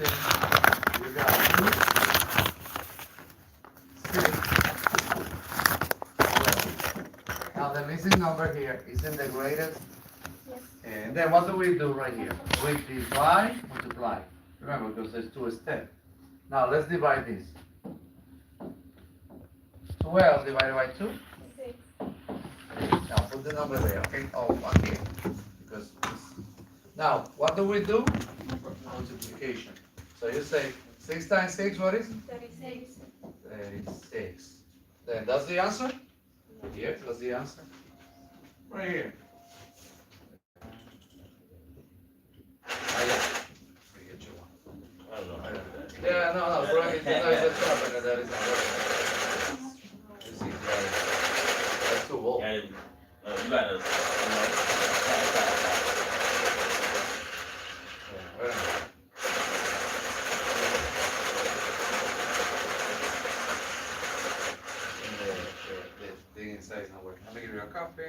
thing, you got 2, 6, 12. Now the missing number here isn't the greatest. Yes. And then what do we do right here? We divide, multiply. Remember, because there's 2 steps. Now let's divide this. 12 divided by 2. 6. Now put the number there, okay? Oh, okay. Because now, what do we do? Multiplication. So you say 6 times 6, what is? 36. 36. Then that's the answer? Here, that's the answer. Right here. Ah, yeah. We get you one. I don't know how to do that. Yeah, no, bro, it's a trap, but that is not working. You see, that's too old. Yeah, you gotta, The thing inside is not working. Let me give you a copy.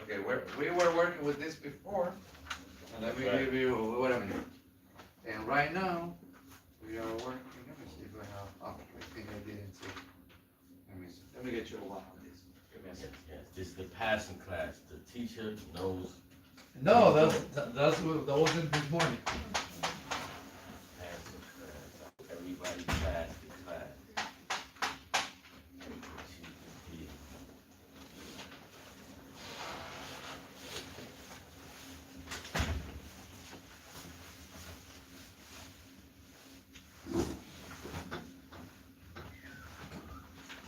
Okay, we were working with this before, and let me give you, wait a minute. And right now, we are working, let me see if I have, oh, I think I didn't see. Let me get you one of these. Give me a second. yes, this is the passing class. The teacher knows No, that wasn't this morning. passing class. Everybody passed the class.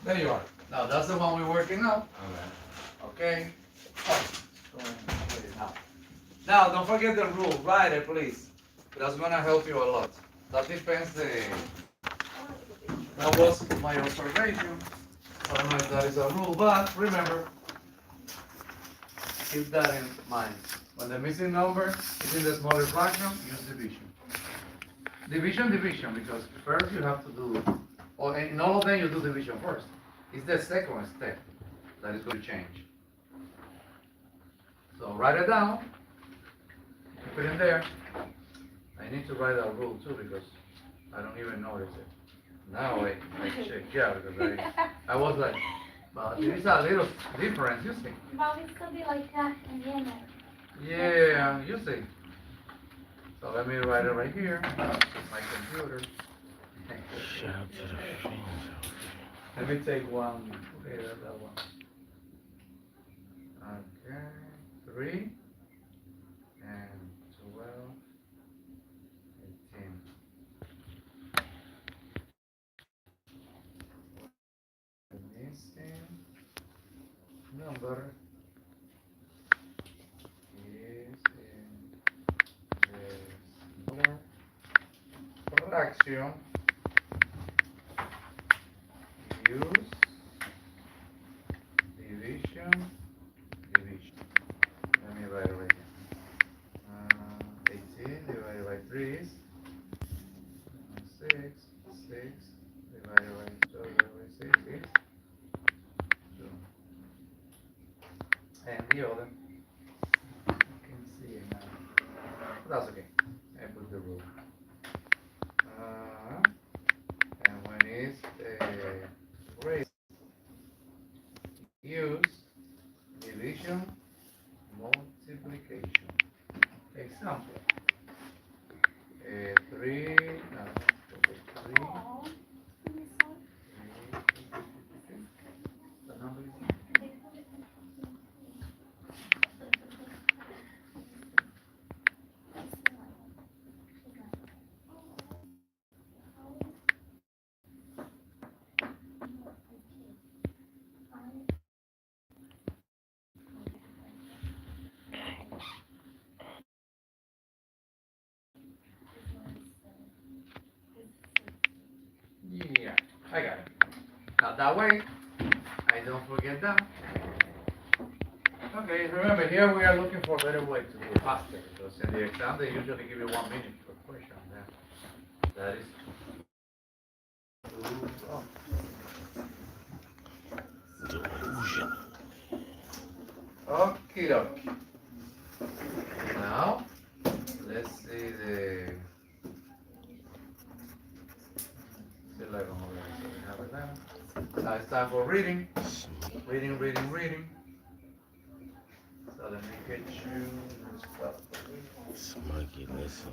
There you are. Now that's the one we're working out. Alright. Okay. Oh, go ahead and put it now. Now don't forget the rule. Write it, please. That's gonna help you a lot. That depends that was my observation. I don't know if that is a rule, but remember, keep that in mind. When the missing number is in the smaller fraction, use division. Division, because first you have to do, or in all of them you do division first. It's the second step that is going to change. So write it down, put it in there. I need to write a rule too because I don't even notice it. Now I check, yeah, because I was like, but there is a little difference, you see. But it could be like that in the end. Yeah, you see. So let me write it right here, my computer. Shout out to the friends. Let me take one, okay, that's that one. Okay, 3 and 12, 18. The missing number is in the smaller fraction. Use division. Let me write it right here. 18 divided by 3 is 6. 6 divided by 12 divided by 6 is 2. And the other, you can see it now. But that's okay. I put the rule. And when it's raised, use division, multiplication. Example. 3, no, 3. Oh, The number is yeah, I got it. Now that way, I don't forget that. Okay, remember here we are looking for a better way to do faster because in the exam they usually give you 1 minute per question. That is too long. Okie dokie. Now, let's see the time for reading. Reading, reading, reading. So let me get you this stuff. Smokey, listen.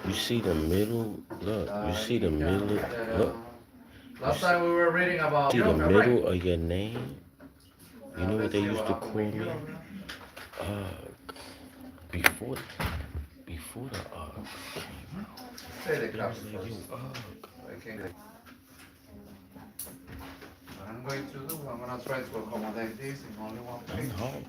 You see the middle? Look, you see the middle? Look. Last time we were reading about See the yoga, middle right? of your name? You know what they used to call me? Before the came out. Say the They cups was like, first. yo, Okay. What I'm going to do, I'm gonna try to accommodate this in only one I'm page. home.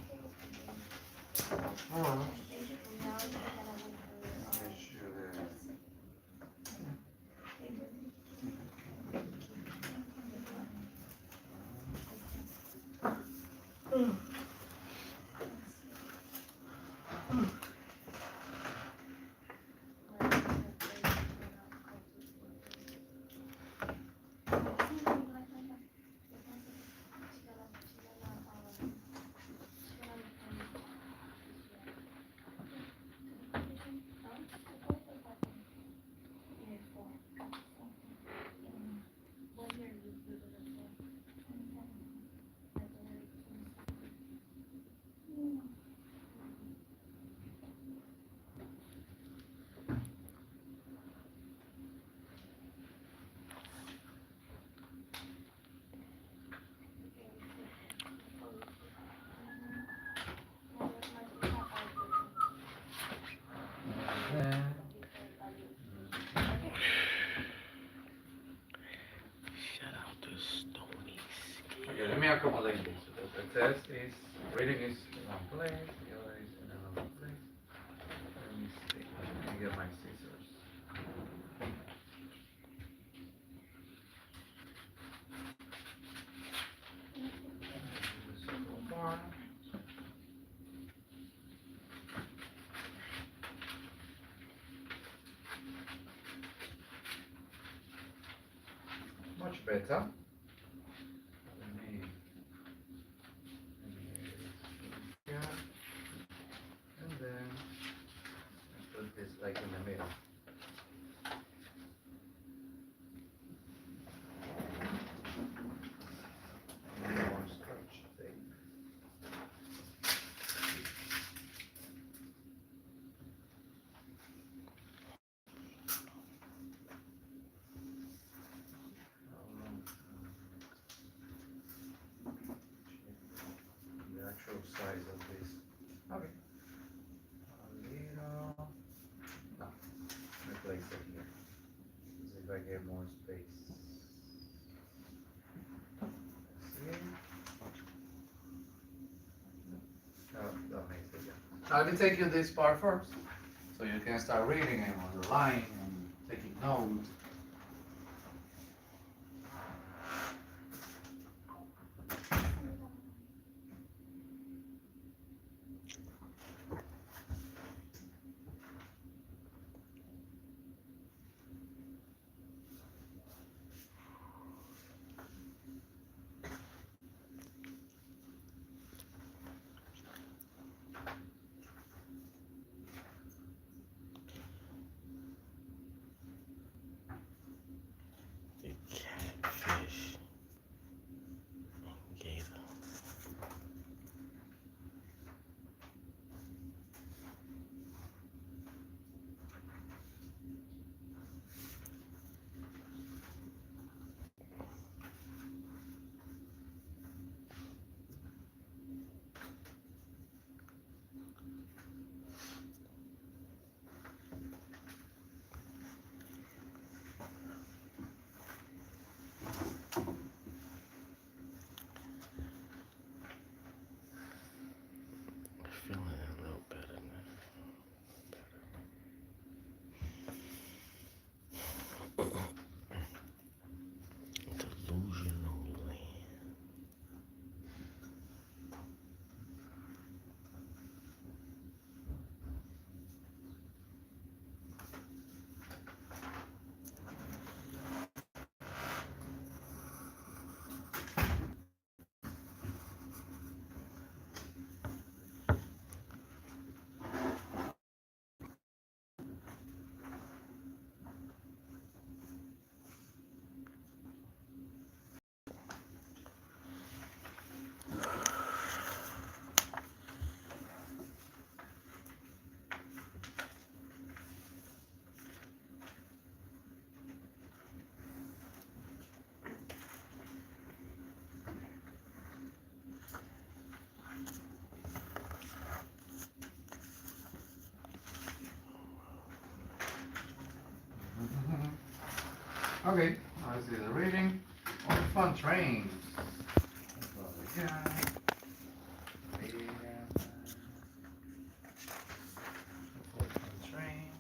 Shout out to Stony Skin. Okay, let me accommodate this. The test is, reading is in one place, the other is in another place. Let me see, let me get my scissors. So far. Much better. Let me here, and then I put this like in the middle. And then more scotch tape. The actual size of this. Okay. A little. No. Let me place it here. See if I get more space. See? That makes it. Now let me take you this part first, so you can start reading and underlining and taking notes. Okay, let's do the reading. On fun trains. That's what we got. Reading. Fun train.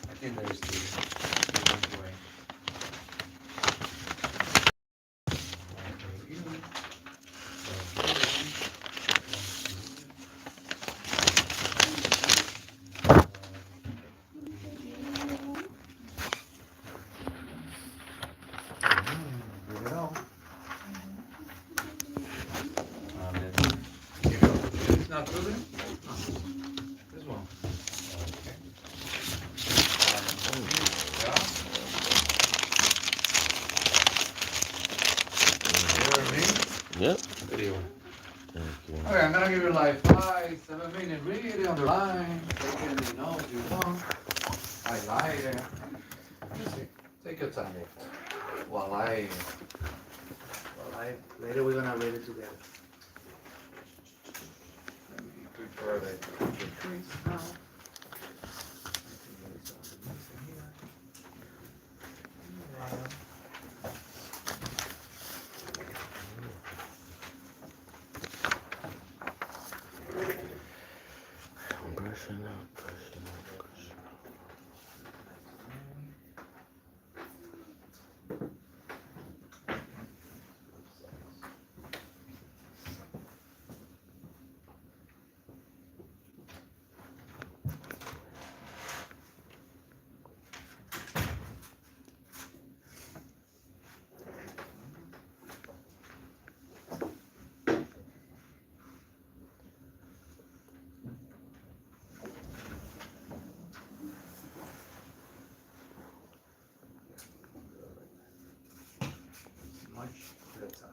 I think there's the way. Give it all. It's not good. This one. Okay. Yeah. You hear me? Yep. Video. Thank you. Okay, I'm gonna give you like 5-7 minutes. Read it on the line. Take it in the notes you want. Highlight it. Just take your time. While later we're gonna read it together. Let me prepare the trees now. Brushing up, brushing up, brushing up. Much better.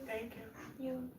Thank you.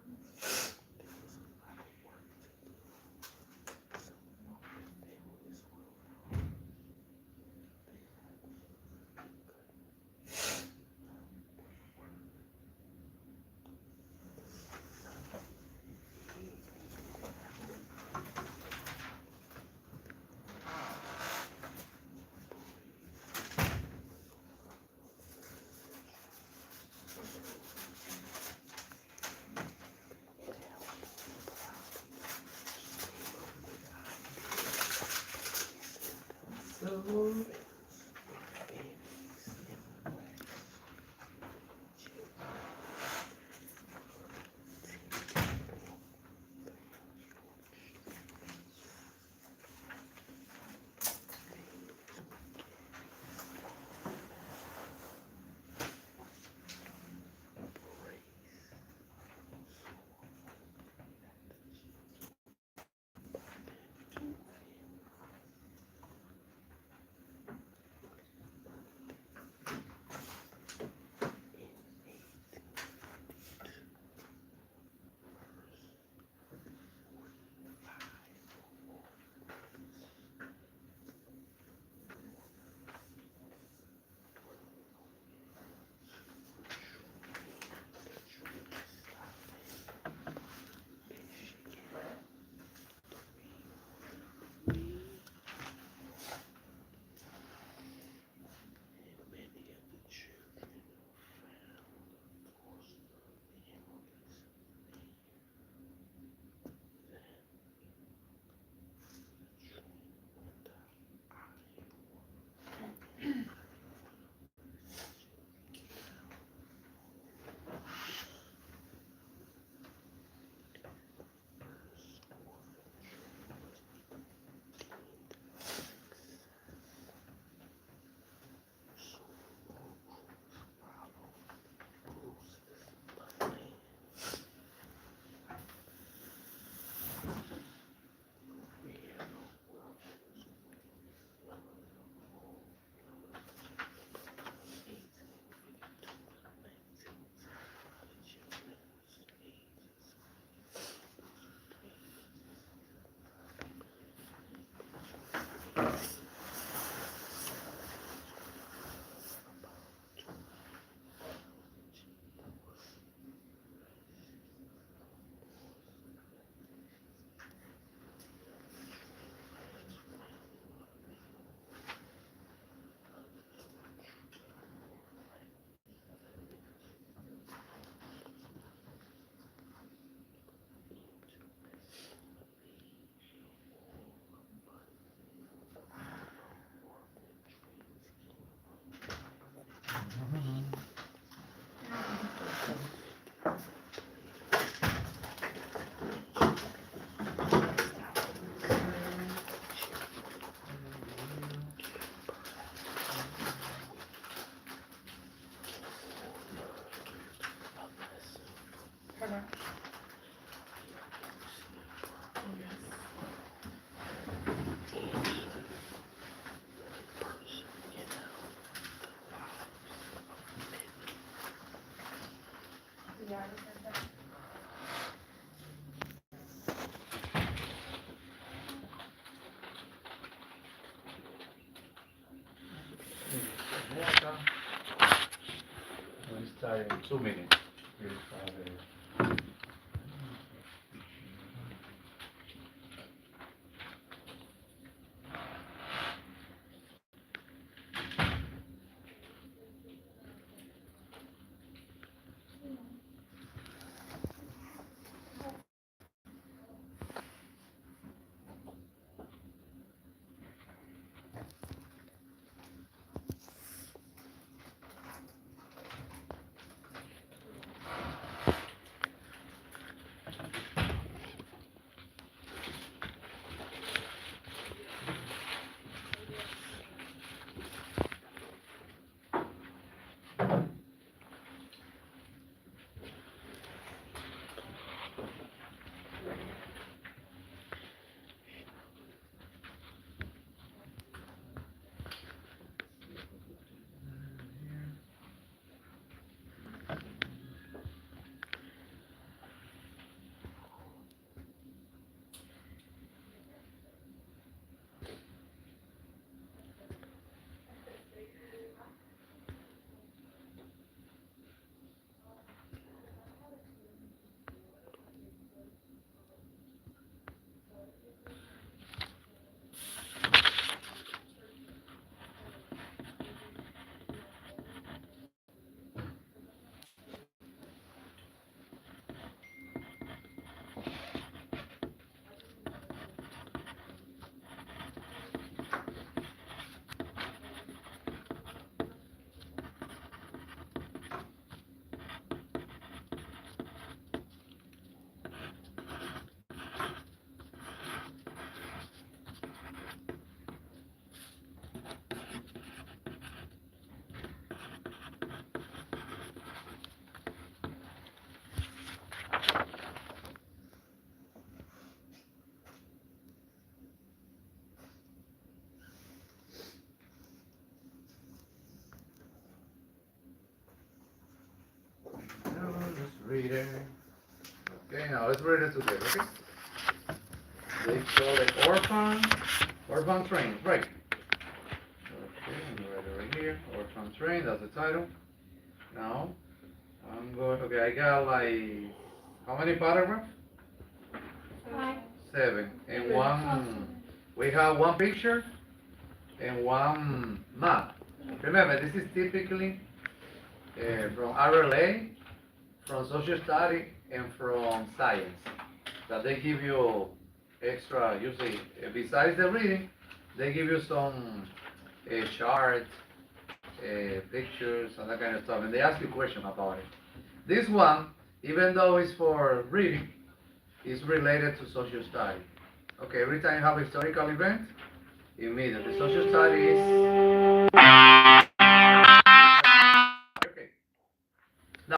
We'll start in 2 minutes. We'll start, let's read it. Okay, now let's read it together, okay? They call it Orphan Train, right? Okay, I'm gonna write it right here. Orphan Train, that's the title. Now, I'm going, okay, I got like, how many paragraphs? 5. 7. And we have one picture and one map. Remember, this is typically from RLA, from social study, and from science. That they give you extra, usually, besides the reading, they give you some charts, pictures, and that kind of stuff, and they ask you questions about it. This one, even though it's for reading, is related to social study. Okay, every time you have a historical event, immediately social study is. Okay. Now,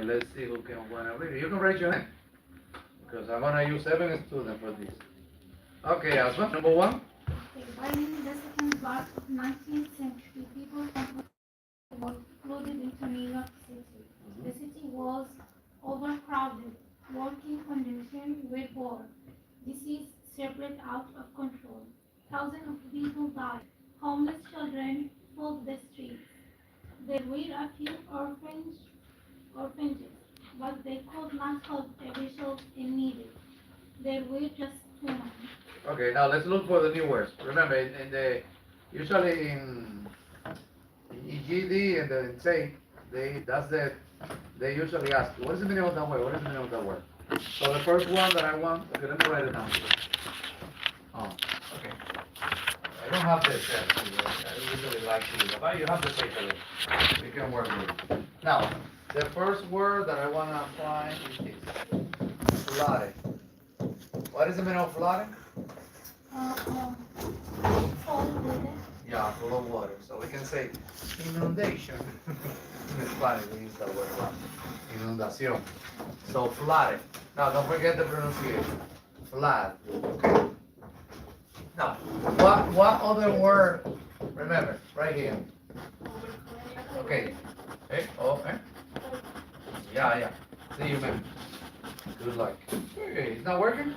let's see who can wanna read it. You can raise your hand because I'm gonna use 7 students for this. Okay, Asma, number 1. By the second part of 19th century, people from were flooded into New York City. The city was overcrowded, working conditions were poor, disease spread out of control. Thousands of people died. Homeless children filled the streets. There were a few orphanages, but they could not help every child in need. There were just too many. Okay, now let's look for the new words. Remember, usually in EGD and the say they usually ask, what is the meaning of that word? What is the meaning of that word? So the first one that I want, okay, let me write it down. Oh, okay. I don't have the test here. I usually like to, but you have the paper. We can work with it. Now, the first word that I want to apply is this. Flooded. What is the meaning of flooded? Full with it. Yeah, full of water. So we can say inundation. In Spanish we use that word a lot. Inundación. So flooded. Now don't forget the pronunciation. Flood. Okay. Now, what other word? Remember, right here. Okay. Hey, oh, eh? Yeah. See you, man. Good luck. Okay, it's not working?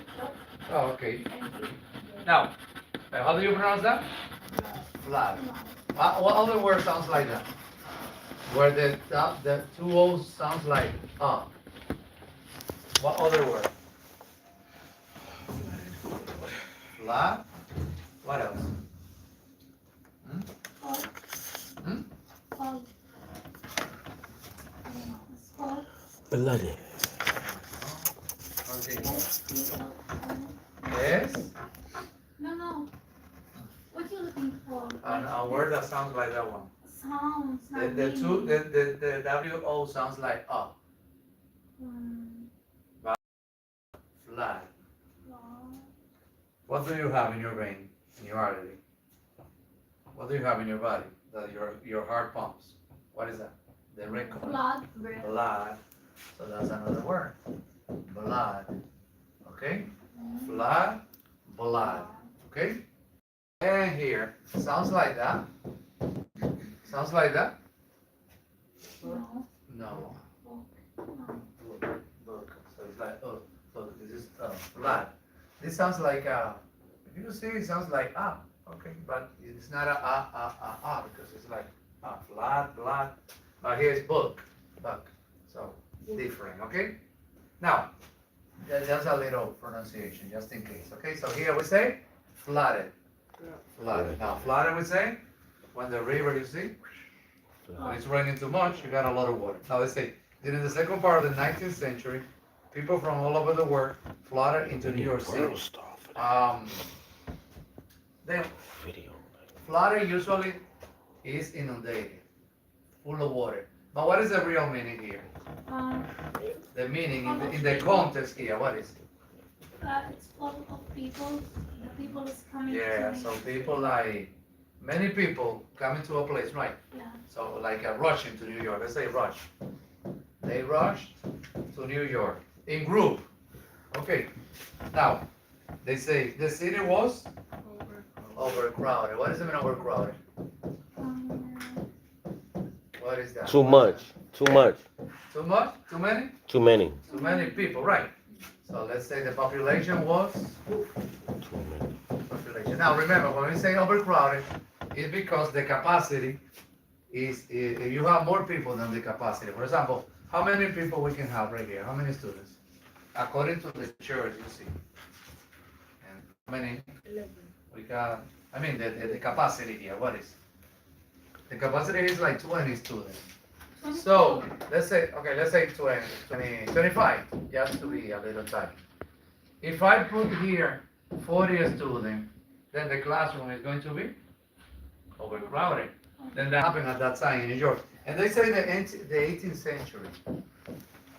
Oh, okay. Now, how do you pronounce that? Flood. What other word sounds like that? Where the two O's sounds like What other word? Flood. What else? Bloody. Okay. Yes. No. What are you looking for? A word that sounds like that one. Sounds. The W-O sounds like Flood. What do you have in your vein, in your artery? What do you have in your body that your heart pumps? What is that? The red color. Blood. Blood. So that's another word. Blood. Okay? Flood, blood. Okay? And here, sounds like that. Sounds like that? No. No. No. Look. So it's like, look, this is blood. This sounds like, if you see, it sounds like okay, but it's not because it's like blood. But here it's book. So different, okay? Now, just a little pronunciation, just in case, okay? So here we say flooded. Flooded. Now, flooded we say when the river, you see, when it's raining too much, you got a lot of water. Now let's say, during the second part of the 19th century, people from all over the world flooded into New York City. Then, flooded usually is inundated, full of water. But what is the real meaning here? The meaning in the context here, what is it? It's full of people. The people is coming. Yeah, so people like, many people coming to a place, right? Yeah. So like rushing to New York, let's say rush. They rushed to New York in group. Okay, now, they say the city was overcrowded. What does it mean overcrowded? What is that? Too much. Too much? Too many? Too many. Too many people, right. So let's say the population was? Too many. Population. Now remember, when we say overcrowded, it's because the capacity is, you have more people than the capacity. For example, how many people we can have right here? How many students? According to the church, you see. And how many? 11. We got, I mean, the capacity here, what is? The capacity is like 20 students. So, let's say 20, 25, just to be a little tight. If I put here 40 students, then the classroom is going to be overcrowded. Then that happened at that time in New York. And they say the 18th century.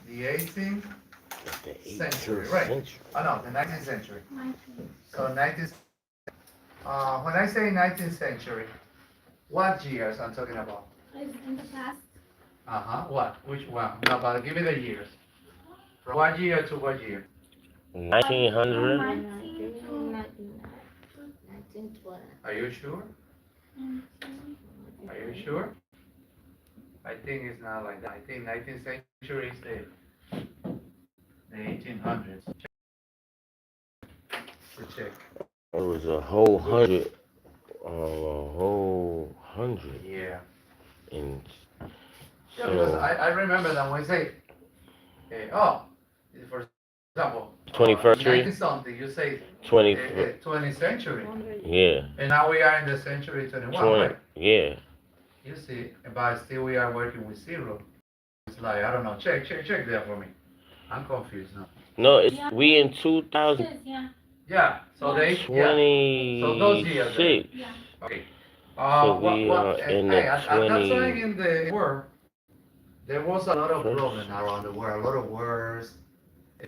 The 18th century, right? Oh no, the 19th century. 19. So 19th, when I say 19th century, what years I'm talking about? Is in the past. What? Which one? No, but give me the years. From what year to what year? 1900. 1912. Are you sure? Are you sure? I think it's not like that. I think 19th century is the 1800s. To check. It was a whole hundred. A whole hundred. Yeah. And Yeah, because I remember that when we say, for example, 21st century. 19 something, you say 20th century. Yeah. And now we are in the century 21, 20. right? Yeah. You see, but still we are working with zero. It's like, I don't know, check there for me. I'm confused now. No, we in 2000. Yeah. Yeah, so they, yeah. So those years there. 26. Yeah. Okay. So we are in the At that time 20 in the world, there was a lot of first problems around the world, a lot of wars.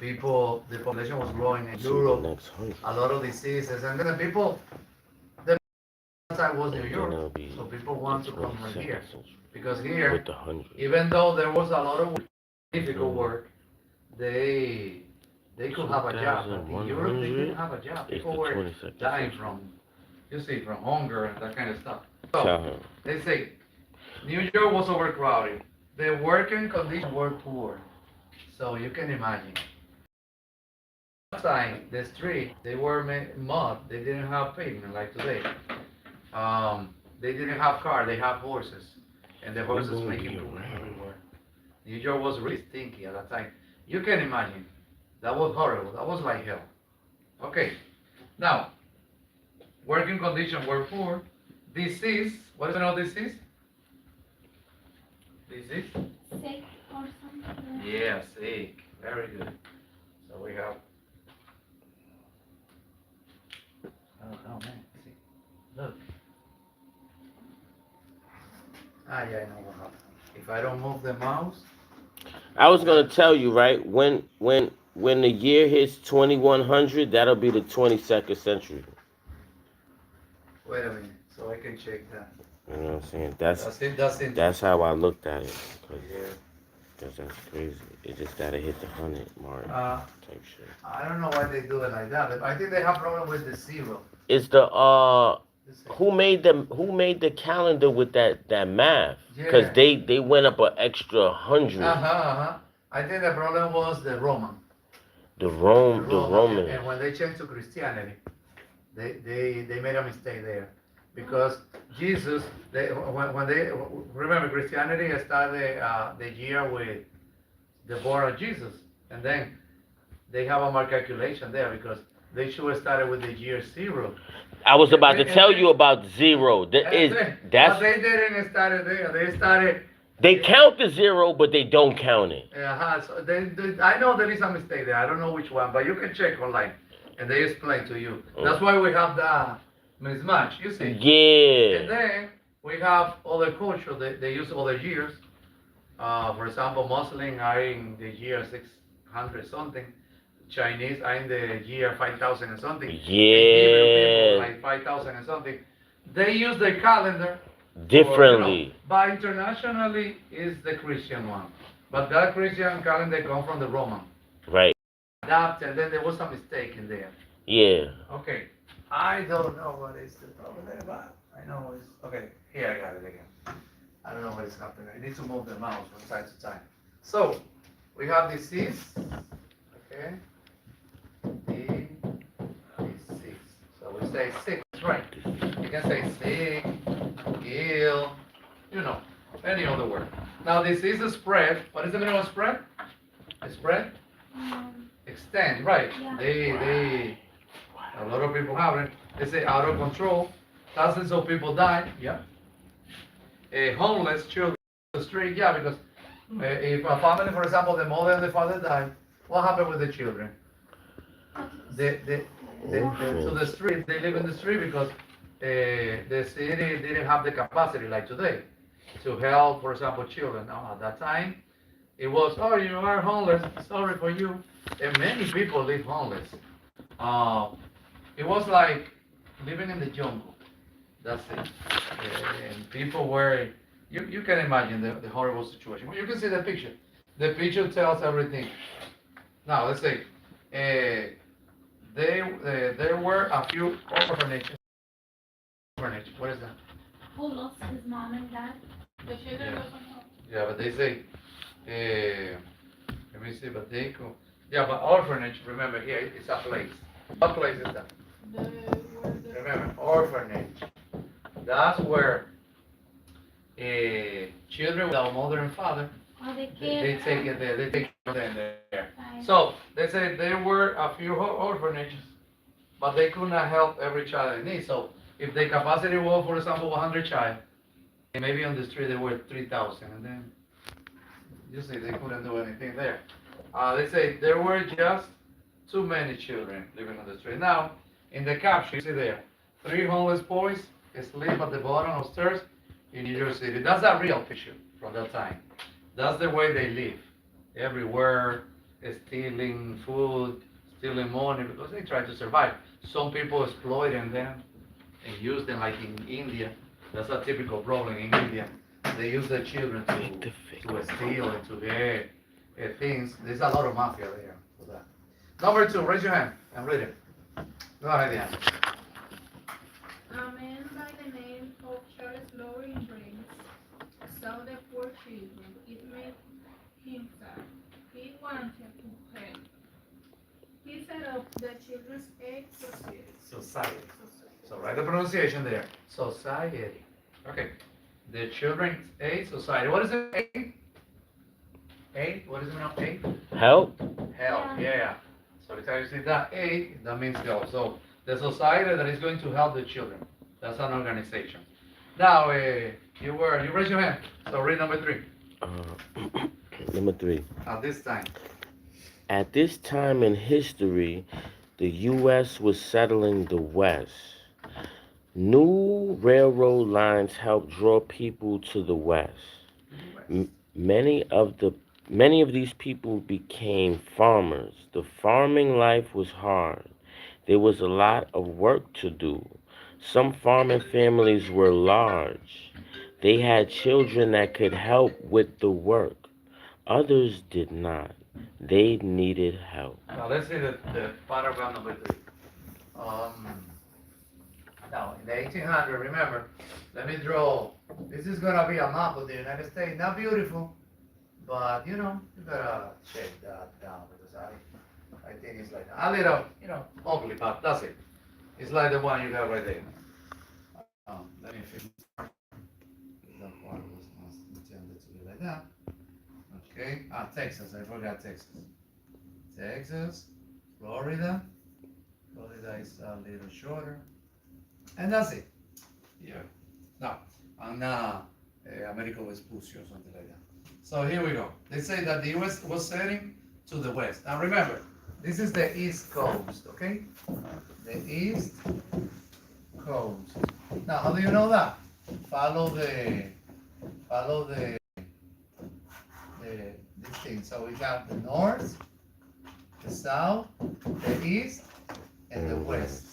People, the population was growing in to the Europe, next 100. a lot of diseases, and then the people, the side was New And then York, it'll be so people the want to come right 22nd here. century Because with here, the 100. even though there was a lot of difficult Mhm. work, they could have a job, but in Europe they didn't 2100 have a job. is People the were 22nd dying century. from, you see, from hunger and that kind of stuff. So Tell him. they say New York was overcrowded. The working conditions were poor. So you can imagine. Outside the street, they were mud. They didn't have pavement like today. They didn't have cars. They have horses, and the We horses gonna making be poop around. everywhere. New York was really stinky at that time. You can imagine. That was horrible. That was like hell. Okay. Now, working conditions were poor. Disease. What is another disease? Disease? Sick or something. Yeah, sick. Very good. So we have. Oh man. See. Look. Yeah, I know what happened. If I don't move the mouse. I was gonna tell you, right? When the year hits 2100, that'll be the 22nd century. Wait a minute. So I can check that. You know what I'm saying? That's it. That's it. That's how I looked at it. Yeah. Cause that's crazy. It just gotta hit the 100 mark type shit. I don't know why they do it like that. I think they have problem with the zero. It's the This is- who made the calendar with that math? Cause Yeah. they went up an extra 100. I think the problem was the Roman. The Roman. And when they changed to Christianity, they made a mistake there. Because Jesus, when they, remember Christianity started the year with the birth of Jesus. And then they have a more calculation there because they should have started with the year zero. I was about to tell you about zero. That is But that's they didn't start it there. They started. they count the zero, but they don't count it. So I know there is a mistake there. I don't know which one, but you can check online, and they explain to you. That's why we have the mismatch. You see. Yeah. And then we have other culture. They use other years. For example, Muslim are in the year 600 something. Chinese are in the year 5,000 and something. Yeah. Hebrew people like 5,000 and something. They use the calendar Differently. but internationally is the Christian one. But that Christian calendar comes from the Roman. Right. Adapt, and then there was a mistake in there. Yeah. Okay. I don't know what is the problem there, but I know it's okay. Here I got it again. I don't know what is happening. I need to move the mouse from time to time. So we have disease. Okay. Disease. So we say sick, right? You can say sick, ill, you know, any other word. Now disease is spread. What is the meaning of spread? Spread? Extend, right? Yeah. They a lot of people have it. They say out of control. Thousands of people die. Yeah. Homeless children on the street. Yeah, because if a family, for example, the mother and the father died, what happened with the children? To the street. They live in the street because the city didn't have the capacity like today to help, for example, children. Now, at that time, it was, oh, you are homeless. Sorry for you. And many people live homeless. It was like living in the jungle. That's it. And people were, you can imagine the horrible situation. You can see the picture. The picture tells everything. Now, let's say, there were a few orphanages. Orphanage, what is that? Who lost his mom and dad? The children Yeah. doesn't know. Yeah, but they say, let me see, but they go. Yeah, but orphanage, remember, here it's a place. What place is that? Remember, orphanage. That's where children without mother and father, Or the they kids. take it there, they take them there. Right. So they say there were a few orphanages, but they could not help every child in need. So if the capacity was, for example, 100 child, maybe on the street there were 3,000, and then you see they couldn't do anything there. They say there were just Too many children living on the street. Now, in the caption, you see there, 3 homeless boys sleep at the bottom of stairs in New York City. That's a real picture from that time. That's the way they live. Everywhere, stealing food, stealing money, because they try to survive. Some people exploiting them and use them, like in India. That's a typical problem in India. They use the children to steal and to get things. There's a lot of mafia there for that. Number 2, raise your hand and read it. Go ahead, Diana. A man by the name of Charles Loring Brains saw the poor children. It made him sad. He wanted to help. He set up the Children's Aid Society. Society. So write the pronunciation there. Society. Okay. The Children's Aid Society. What is it? Aid? Aid? What is the meaning of aid? Help? Help. Yeah. So every time you see that aid, that means help. So the society that is going to help the children. That's an organization. Now, you raise your hand. So read number 3. Number 3. At this time. At this time in history, the U.S. was settling the West. New railroad lines helped draw people to the West. Many of these people became farmers. The farming life was hard. There was a lot of work to do. Some farming families were large. They had children that could help with the work. Others did not. They needed help. Now let's see the paragraph number 3. Now in the 1800s, remember, let me draw. This is gonna be a map of the United States. Not beautiful, but you gotta check that down because I think it's like a little, ugly, but that's it. It's like the one you got right there. Let me fix that part was not intended to be like that. Okay, Texas, I forgot Texas. Texas, Florida. Florida is a little shorter. And that's it. Yeah. Now, on America Vespucci or something like that. So here we go. They say that the U.S. was heading to the west. Now remember, this is the East Coast, okay? The East Coast. Now, how do you know that? Follow this thing. So we have the north, the south, the east, and the west.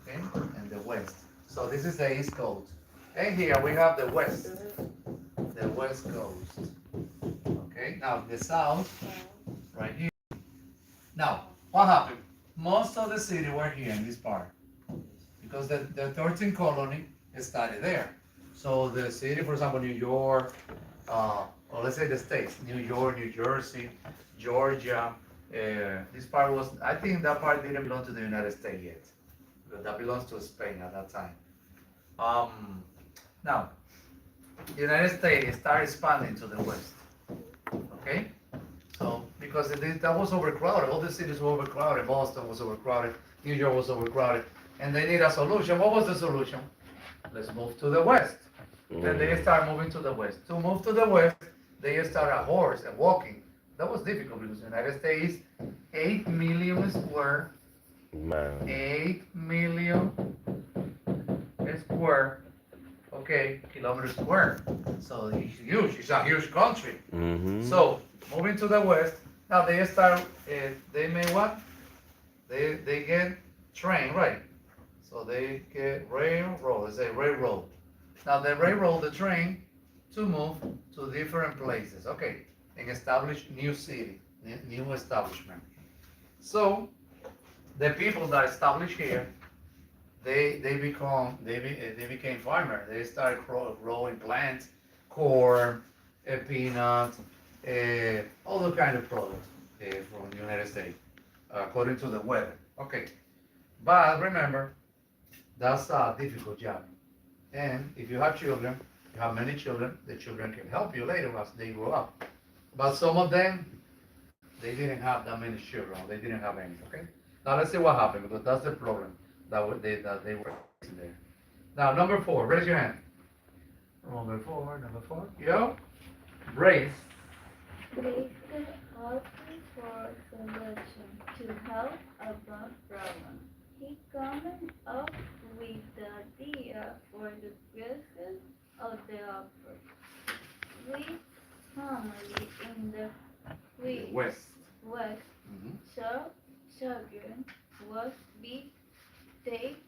Okay, and the west. So this is the East Coast. And here we have the west Coast. Okay, now the south, right here. Now, what happened? Most of the city were here in this part because the 13th colony started there. So the city, for example, New York, or let's say the states, New York, New Jersey, Georgia. This part was, I think that part didn't belong to the United States yet. But that belongs to Spain at that time. Now, the United States started expanding to the west. Okay? So, because that was overcrowded, all the cities were overcrowded, Boston was overcrowded, New York was overcrowded, and they need a solution. What was the solution? Let's move to the west. Then they start moving to the west. To move to the west, they start a horse and walking. That was difficult because the United States, 8 million square. Man. 8 million square, okay, kilometers square. So it's huge. It's a huge country. Mm-hmm. So moving to the west, now they start. They made what? They get train, right? So they get railroad. They say railroad. Now they railroad the train to move to different places. Okay, and establish new city, new establishment. So the people that established here, they became farmers. They started growing plants, corn, peanuts, all the kind of products from the United States, according to the weather. Okay, but remember, that's a difficult job. And if you have children, you have many children, the children can help you later as they grow up. But some of them, they didn't have that many children. They didn't have any. Okay. Now let's see what happened because that's the problem that they were facing there. Now number 4, raise your hand. Number 4. Yo, raise. Break the earth for solution to help a bad problem. He came up with the idea for the process of the offer. With family in the West. West, Mhm. so children was be take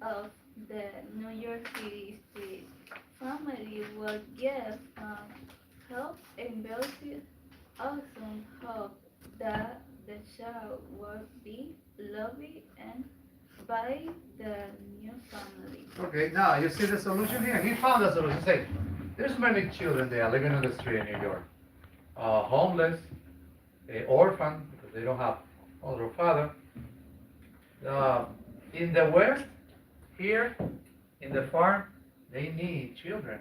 of the New York City street. Family will give help and build awesome hope that the child will be loved and by the new family. Okay, now you see the solution here. He found the solution. Say, there's many children there living on the street in New York, homeless, orphan because they don't have mother or father. In the West, here in the farm, they need children.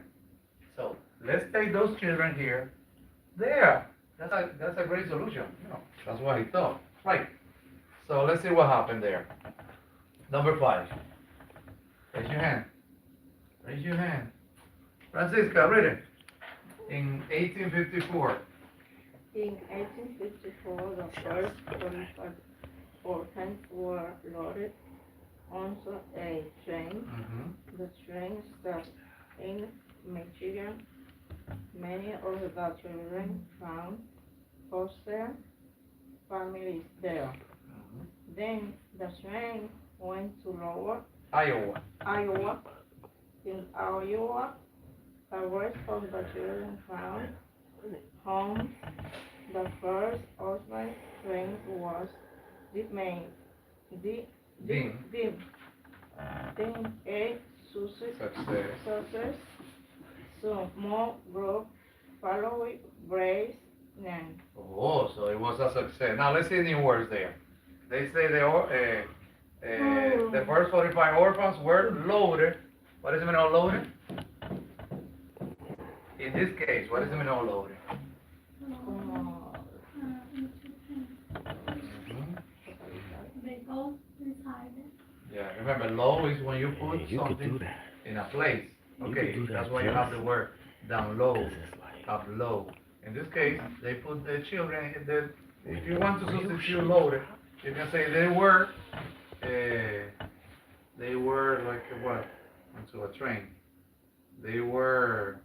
So let's take those children here. There, that's a great solution. You know, that's what he thought. Right. So let's see what happened there. Number 5. Raise your hand. Raise your hand. Francisca, read it. In 1854. In 1854, the first 45 orphans were loaded onto a train. Mm-hmm. The train stopped in Michigan. Many of the children found foster families there. Mm-hmm. Then the train went to Lower Iowa. Iowa. In Iowa, the rest of the children found homes. The first orphan train was deemed a success. So more group followed Bray's name. Oh, so it was a success. Now let's see the words there. They say the first 45 orphans were loaded. What does it mean, all loaded? In this case, what does it mean, all loaded? Mm-hmm. They go inside it. Yeah, remember, low is when you put Yeah, you could do something that. in a place. You Okay, could do that's that, why you Jeff. have the word down low, 'Cause it's like, up low. In this case, they put the children. If you want to substitute loaded, you can say they were like what? Onto a train. They were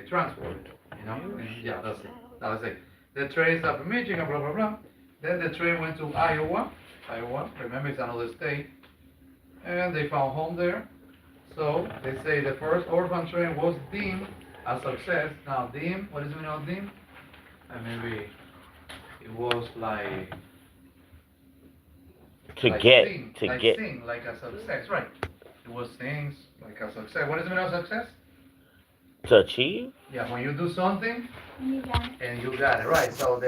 transported. You know? And yeah, that's it. Now let's say the train stopped in Michigan, blah blah blah. Then the train went to Iowa. Iowa, remember, it's another state, and they found home there. So they say the first orphan train was deemed a success. Now deemed, what does it mean of deemed? And maybe it was like to like get, sing, to like get. sing, like a success, right? It was things like a success. What does it mean of success? To achieve? Yeah, when you do something And you got it. and you got it, right? So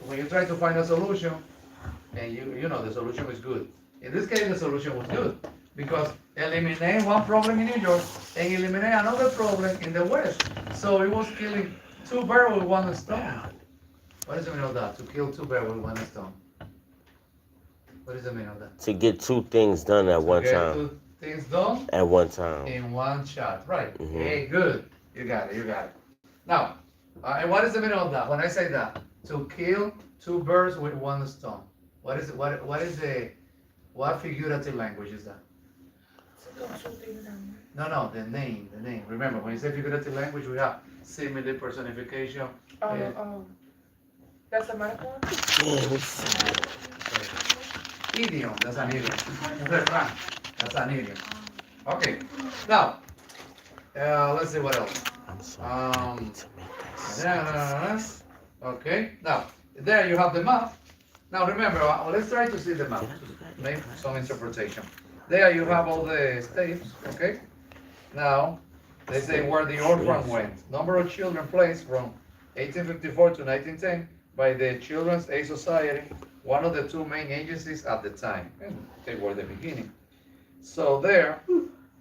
when you try to find a solution and you know the solution is good. In this case, the solution was good because eliminate one problem in New York and eliminate another problem in the West. So it was killing 2 birds with 1 stone. What does it mean of that? To kill 2 birds with 1 stone. What does it mean of that? To get 2 things done at one Get time. 2 things done At one time. in 1 shot. Right. Mhm. Hey, good. You got it. You got it. Now, and what is the meaning of that? When I say that, to kill 2 birds with 1 stone. What is it? What figurative language is that? No, the name. Remember, when you say figurative language, we have simile, personification. That's a metaphor? Idiom. That's an idiom. Refrán. That's an idiom. Okay. Now, let's see what else. I'm sorry. I need to make that Okay, now, there you have the map. Now remember, let's try to see the map, to make some interpretation. There you have all the states, okay? Now, they say where the orphan went. Number of children placed from 1854 to 1910 by the Children's Aid Society, one of the 2 main agencies at the time. And they were the beginning. So there,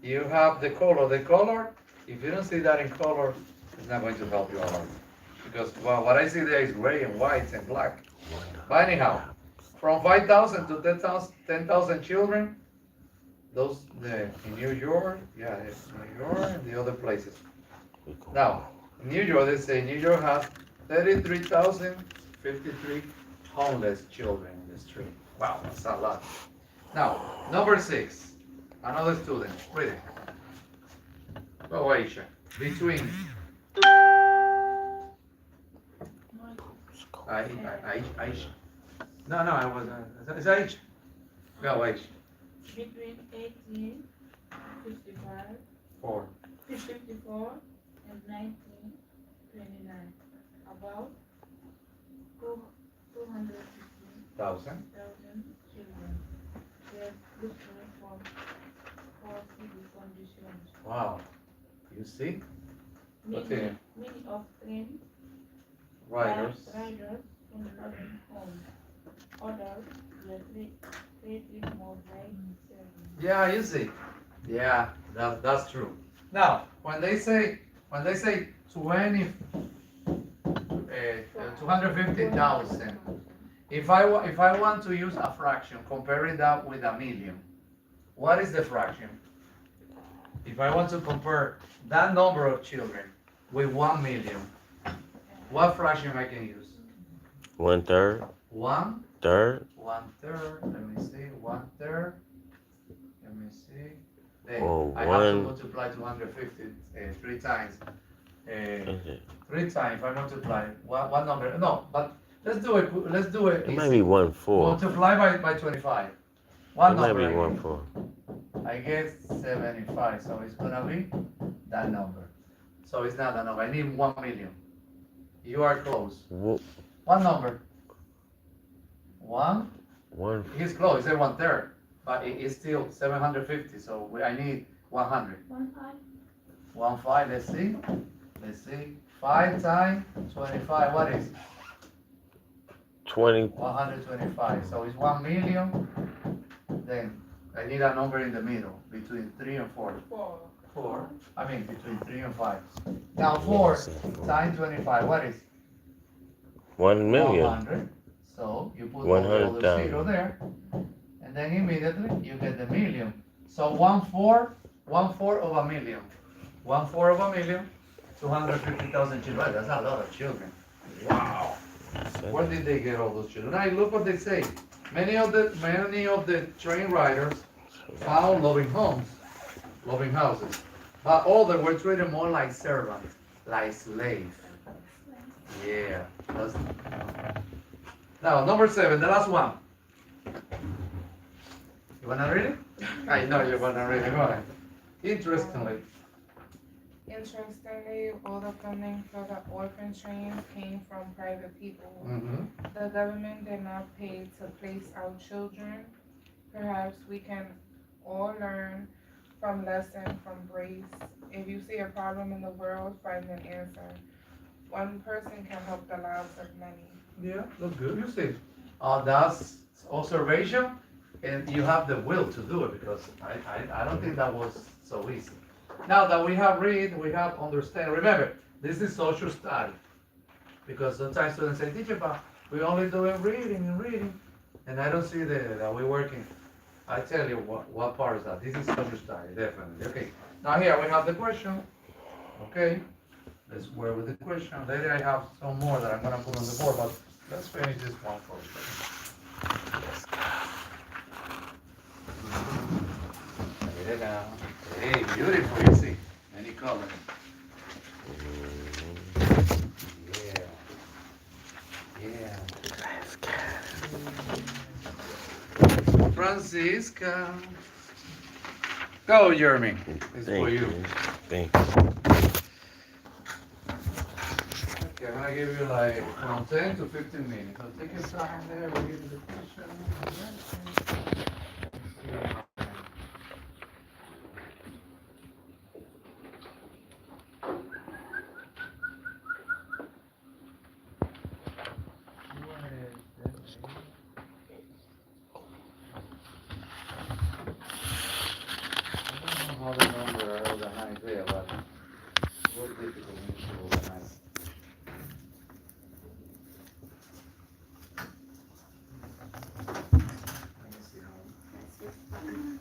you have the color. The color, if you don't see that in color, it's not going to help you a lot. Because well, what I see there is gray and white and black. But anyhow, from 5,000 to 10,000 children, those in New York, yeah, New York and the other places. Now, New York, they say New York has 33,053 homeless children in the street. Wow, that's a lot. Now, number 6, another student. Read it. Go, Aisha. Between. Aisha. No, I wasn't. It's Aisha. Go, Aisha. Between 1855, 4. 54 and 1929. About 215,000 1,000. children were suffering from poor physical conditions. Wow. You see? What's Many, here? many of them Riders. riders in loving homes. Others were treated more like servants. Yeah, you see. Yeah, that's true. Now, when they say 20, 250,000, if I want to use a fraction, comparing that with a million, what is the fraction? If I want to compare that number of children with 1 million, what fraction I can use? 1/3. 1/3. 1/3. Let me see. 1/3. Let me see. Then Oh, I have to one- multiply 250 3 times. Okay. 3 times. If I multiply what number? No, but let's do it. Let's do it. It might easy. be 1/4. Multiply by 25. What It might number? be I get? 1/4. I get 75. So it's gonna be that number. So it's not that number. I need 1 million. You are close. What number? 1. One. He's close. He said 1/3, but it's still 750. So I need 100. 1/5. 1/5. Let's see. 5 times 25. What is? 20. 125. So it's 1 million. Then I need a number in the middle between 3 and 4. 4. I mean between 3 and 5. Now 4 times 25. What is? 1 million. 100. So you put all the 100,000. zero there, and then immediately you get the million. So 1/4 of a million. 1/4 of a million, 250,000 children. That's a lot of children. Wow. Where did they get all those children? Now look what they say. Many of the train riders found loving homes, loving houses, but others were treated more like servants, like slaves. Yeah. Now, number 7, the last one. You wanna read it? I know you wanna read it. Go ahead. Interestingly, Interestingly, all the funding for the orphan trains came from private people. The government did not pay to place out children. Perhaps we can all learn from lesson from Grace. If you see a problem in the world, find an answer. One person can help the lives of many. yeah, that's good. You see, that's observation, and you have the will to do it because I don't think that was so easy. Now that we have read, we have understand. Remember, this is social study because sometimes students say, "Teacher, but we only doing reading and reading," and I don't see that we're working. I tell you what part is that. This is social study, definitely. Okay. Now here we have the question. Okay. Let's work with the question. Later I have some more that I'm gonna put on the board, but let's finish this one first. Get it down. Hey, beautiful, you see. Any color. Yeah. Yeah. Francisca. Go, Jeremy. It's for you. Thank you. Okay, I'm gonna give you like from 10 to 15 minutes. So take your time there, we'll give you the question. I don't know how the number are organized there, but it was difficult to organize. Let me see how.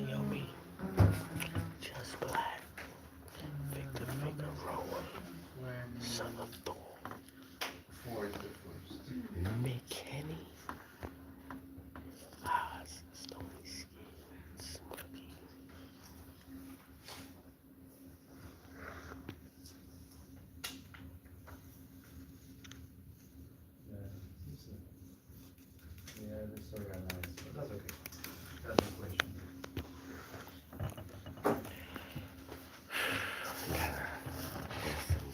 Naomi. Just Black. Victor Figueroa. Son of Thor. Ford the first. McKinney. Oz. Stony Skin. Smokey. Yeah, this organized, but that's okay. That's the question. There's some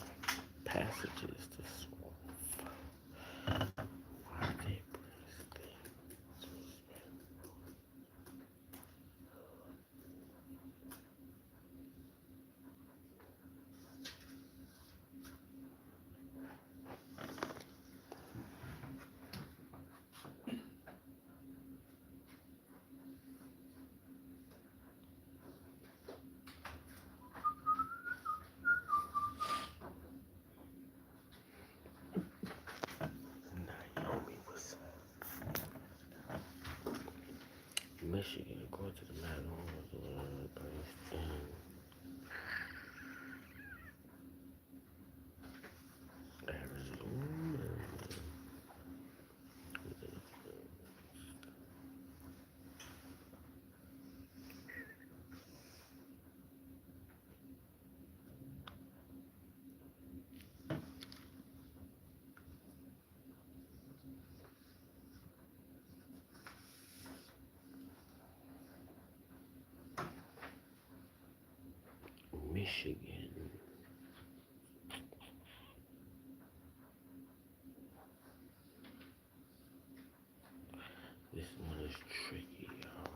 passages to swap. Why they bring things to Naomi was Michigan, according to the matter, was based in Arizona. Michigan. This one is tricky, y'all.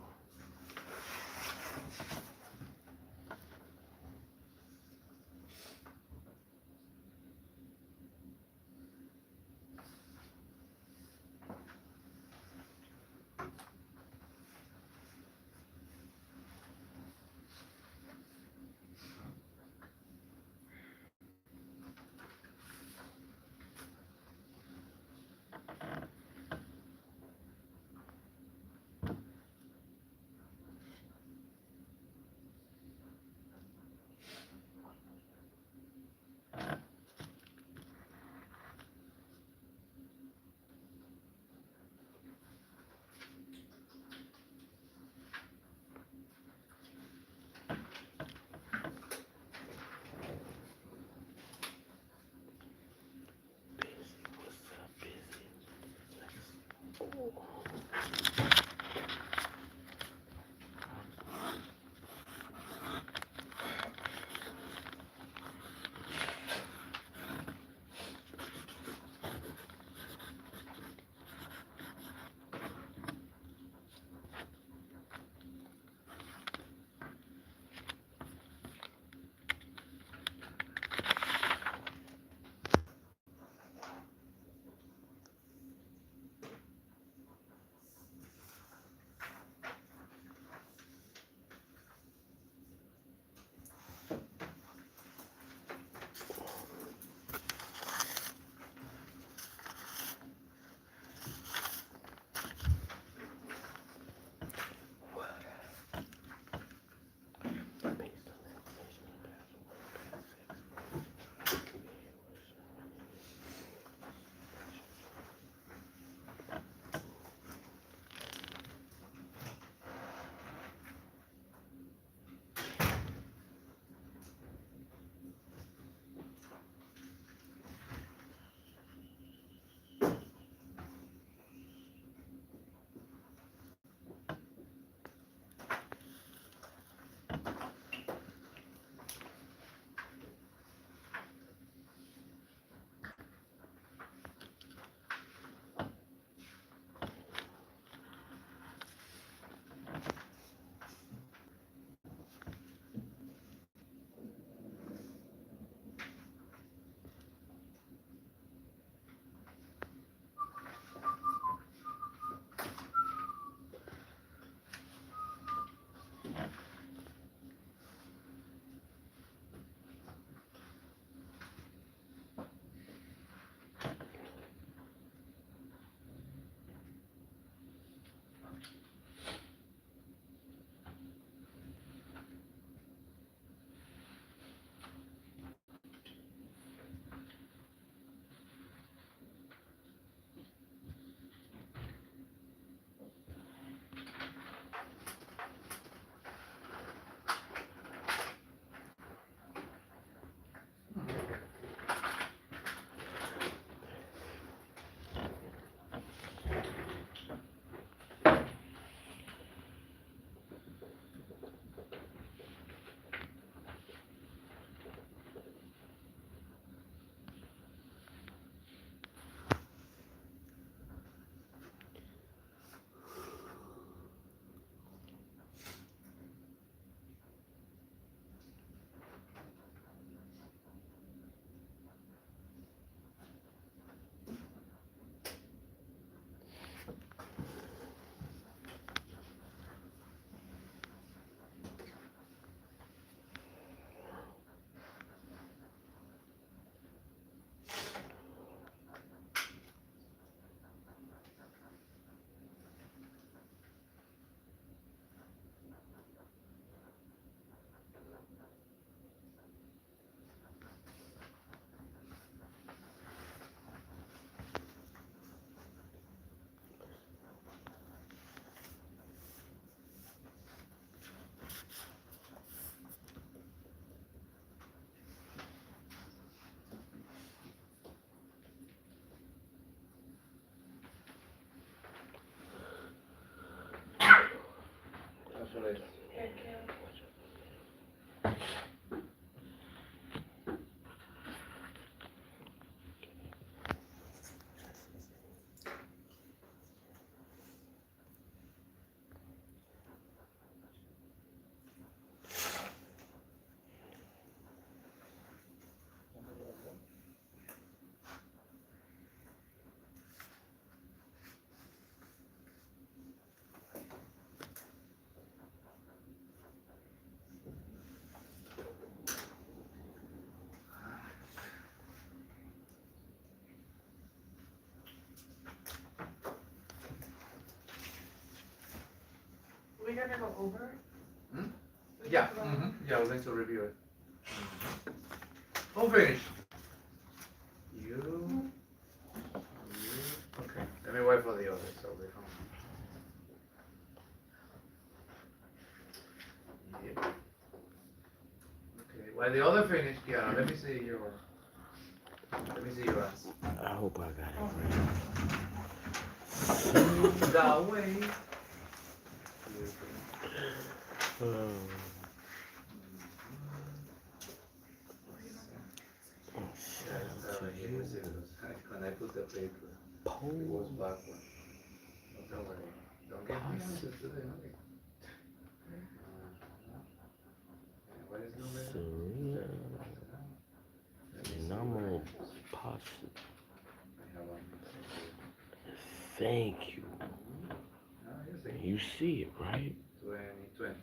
we gonna go over it? Hmm? We Yeah, can go- yeah, we're going to review it. All finished. You. Okay, let me wait for the others, so they come. Yep. Okay, while the other finished, yeah, let me see your answer. I hope I got it That way. right. When I put the paper, it was backward. Don't worry. Don't get me answers today, okay? What is the number? Serena. Number possible. I have one. Thank you. You see, You see it, right? 20.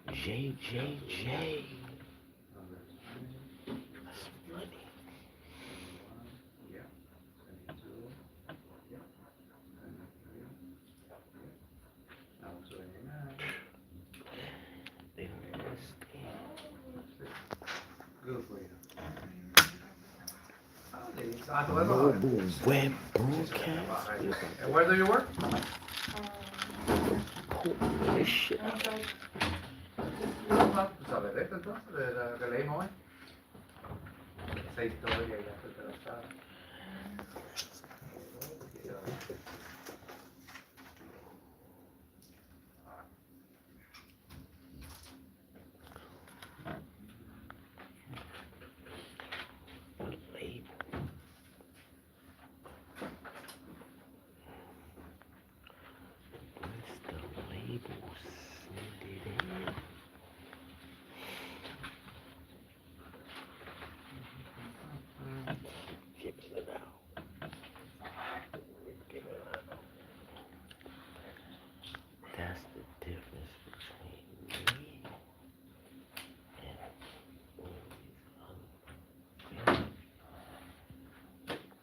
JJJ. Number 20. That's funny. 21. Yeah. 22. Yeah. 23. Yeah. Now 29. They don't understand. Good for you. Ah, Mobile web broadcast. And where do you work? This shit. Tú sabes de esto entonces, de la que leímos hoy. Esa historia ya tú te la sabes. Label. Where's the label? Send it in. Give it out. Give it out. That's the difference between me and all these other people.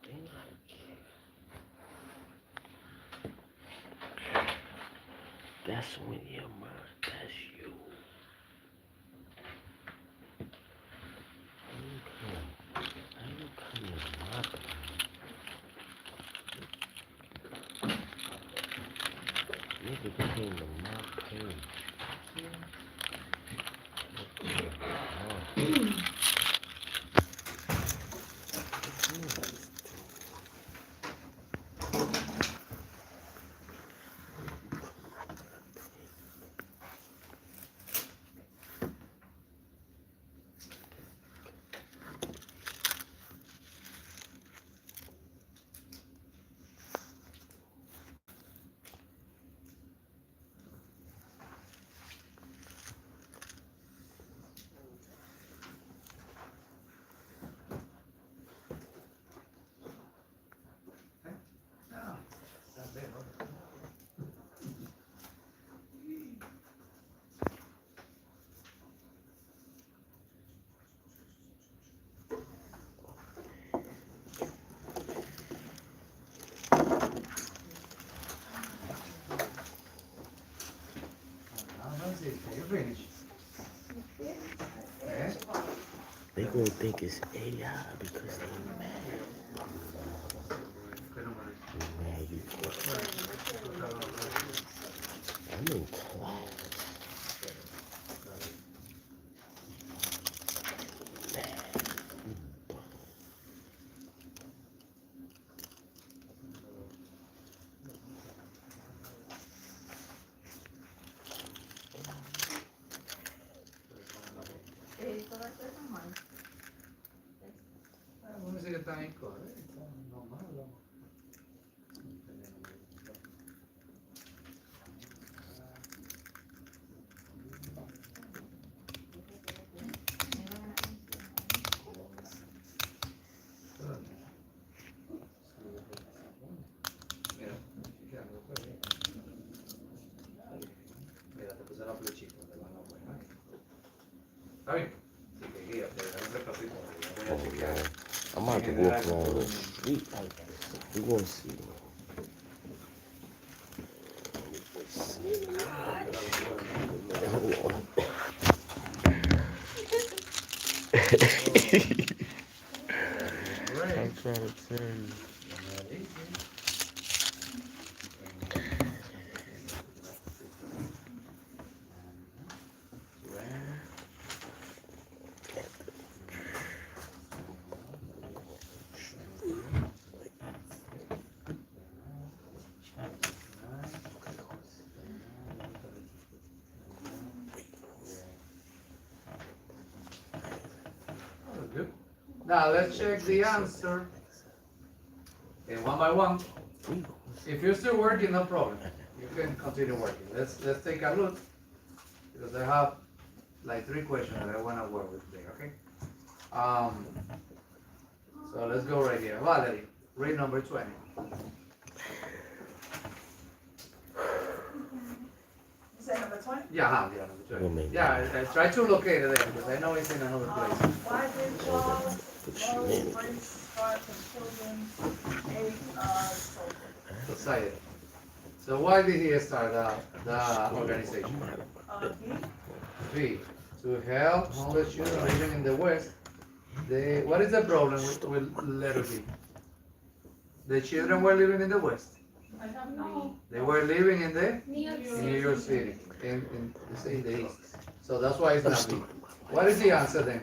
They not care. That's when you're mine. That's you. How you come in my place? Nigga came to my page. You finished. Eh? They gonna think it's AI because they mad. ¿Qué número es? Mad you. I'm in class. Vamos a decir que está ahí correcto. No malo. Mira, mira, te puse la flechita, te van a poner. ¿Está bien? Sí, que guíate, dame un repasito. Voy a chequear. I'm about to walk around the street like this. We gonna see. Great. I'm trying to tell you. Not easy. Good. Now let's check the answer. Okay, one by one. If you're still working, no problem. You can continue working. Let's take a look because I have like 3 questions that I want to work with today. Okay. So let's go right here. Valerie, read number 20. You said number 20? Yeah, number 20. Yeah, I try to locate it there because I know it's in another place. Why did Charles Lowry Briggs start the children's aid Society. So why did he start the organization? B, to help homeless children living in the West. What is the problem with letter B? The children were living in the West. No. They were living in the New York in City. New York City, in the East. So that's why it's not B. What is the answer then?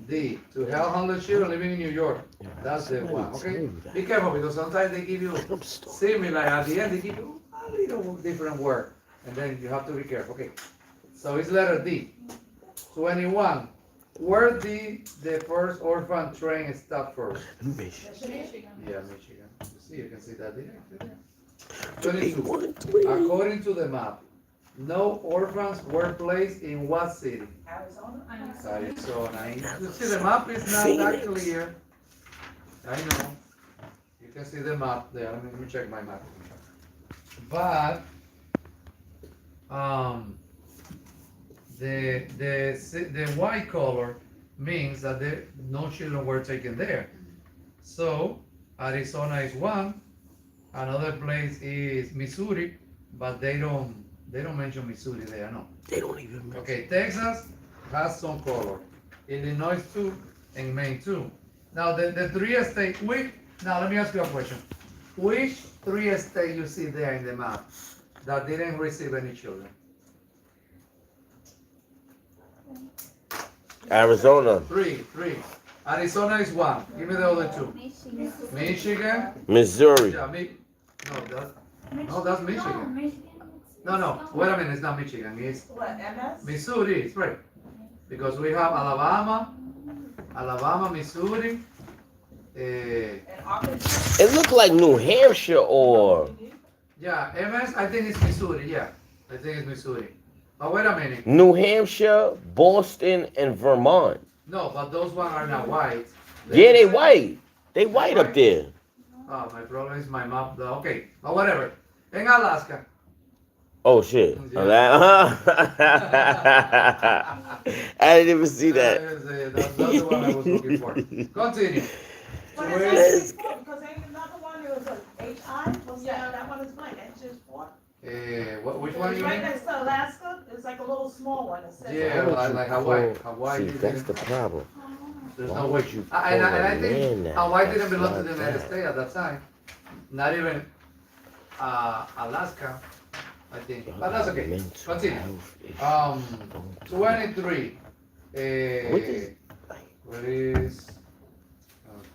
D, to help homeless children living in New York. That's the one, okay? Be careful because sometimes they give you similar, at the end they give you a little different word. And then you have to be careful, okay? So it's letter D. 21. Where did the first orphan train stop first? Michigan. Yeah, Michigan. You can see that there. 22. According to the map, no orphans were placed in what city? Arizona? Arizona. You see the map is not that clear. I know. You can see the map there. Let me check my map. But the white color means that no children were taken there. So Arizona is one. Another place is Missouri, but they don't mention Missouri there. No. They don't even mention. Okay, Texas has some color. Illinois too, and Maine too. Now the 3 states. Now let me ask you a question. Which 3 states you see there in the map that didn't receive any children? Arizona, 3. Arizona is one. Give me the other 2. Michigan. Missouri. Yeah, that's Michigan. No. Wait a minute. It's not Michigan. It's What, MS? Missouri. It's right. Because we have Alabama, Missouri. And Arkansas? It looked like New Hampshire or Yeah, MS. I think it's Missouri. Yeah, I think it's Missouri. But wait a minute. New Hampshire, Boston, and Vermont. No, but those ones are not white. Yeah, they white. They white up there. Oh, my problem is my map. Okay, but whatever. In Alaska. Oh shit. Yeah. I didn't even see that. That's the one I was looking for. Continue. But Where- it's actually 4 because ain't another one, there was a HI, what's that? That one is blank, it's just 4. Which one you Right mean? next to Alaska, it's like a little small one, it says. Yeah, like Hawaii. Hawaii. See, that's the problem. There's Why no way. would you call And I a think man that? Hawaii didn't That's belong to not the United that. States at that time. Not even Alaska, I think. But that's okay. Mental Continue. health issues. 23. What is- What is?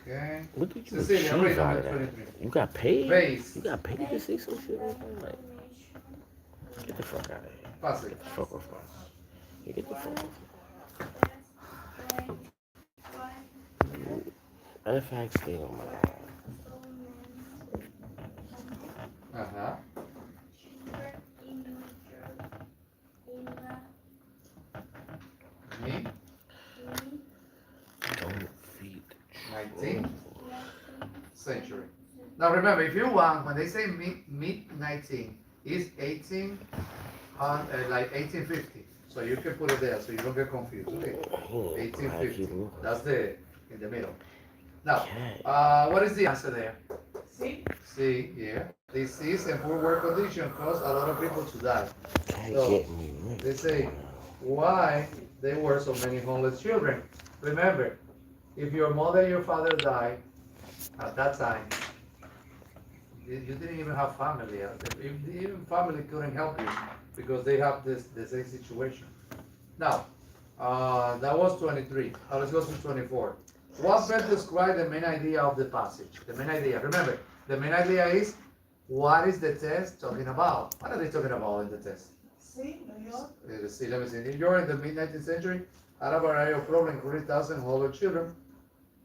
Okay. What did you Cecilia, achieve read out number of that? 23. You got paid? Base. You got paid to say some shit like that? Like, get the fuck out of here. Pass it. Get the fuck off. You get the fuck off. Matter of fact, stay on my Uh-huh. Me? don't feed 19th century. Now remember, if you want, when they say mid-19, it's 18 on like 1850. So you can put it there so you don't get confused. Okay. 1850. That's in the middle. Now, what is the answer there? See? See, yeah. Disease and poor work condition cause a lot of people to die. Can't So, get me right. They say why there were so many homeless children. Remember, if your mother and your father died at that time, you didn't even have family. Even family couldn't help you because they have the same situation. Now, that was 23. Now let's go to 24. What best describe the main idea of the passage? The main idea. Remember, the main idea is what is the text talking about? What are they talking about in the text? See, New York. See, let me see. New York in the mid-19th century had a variety of problems, including thousands of homeless children.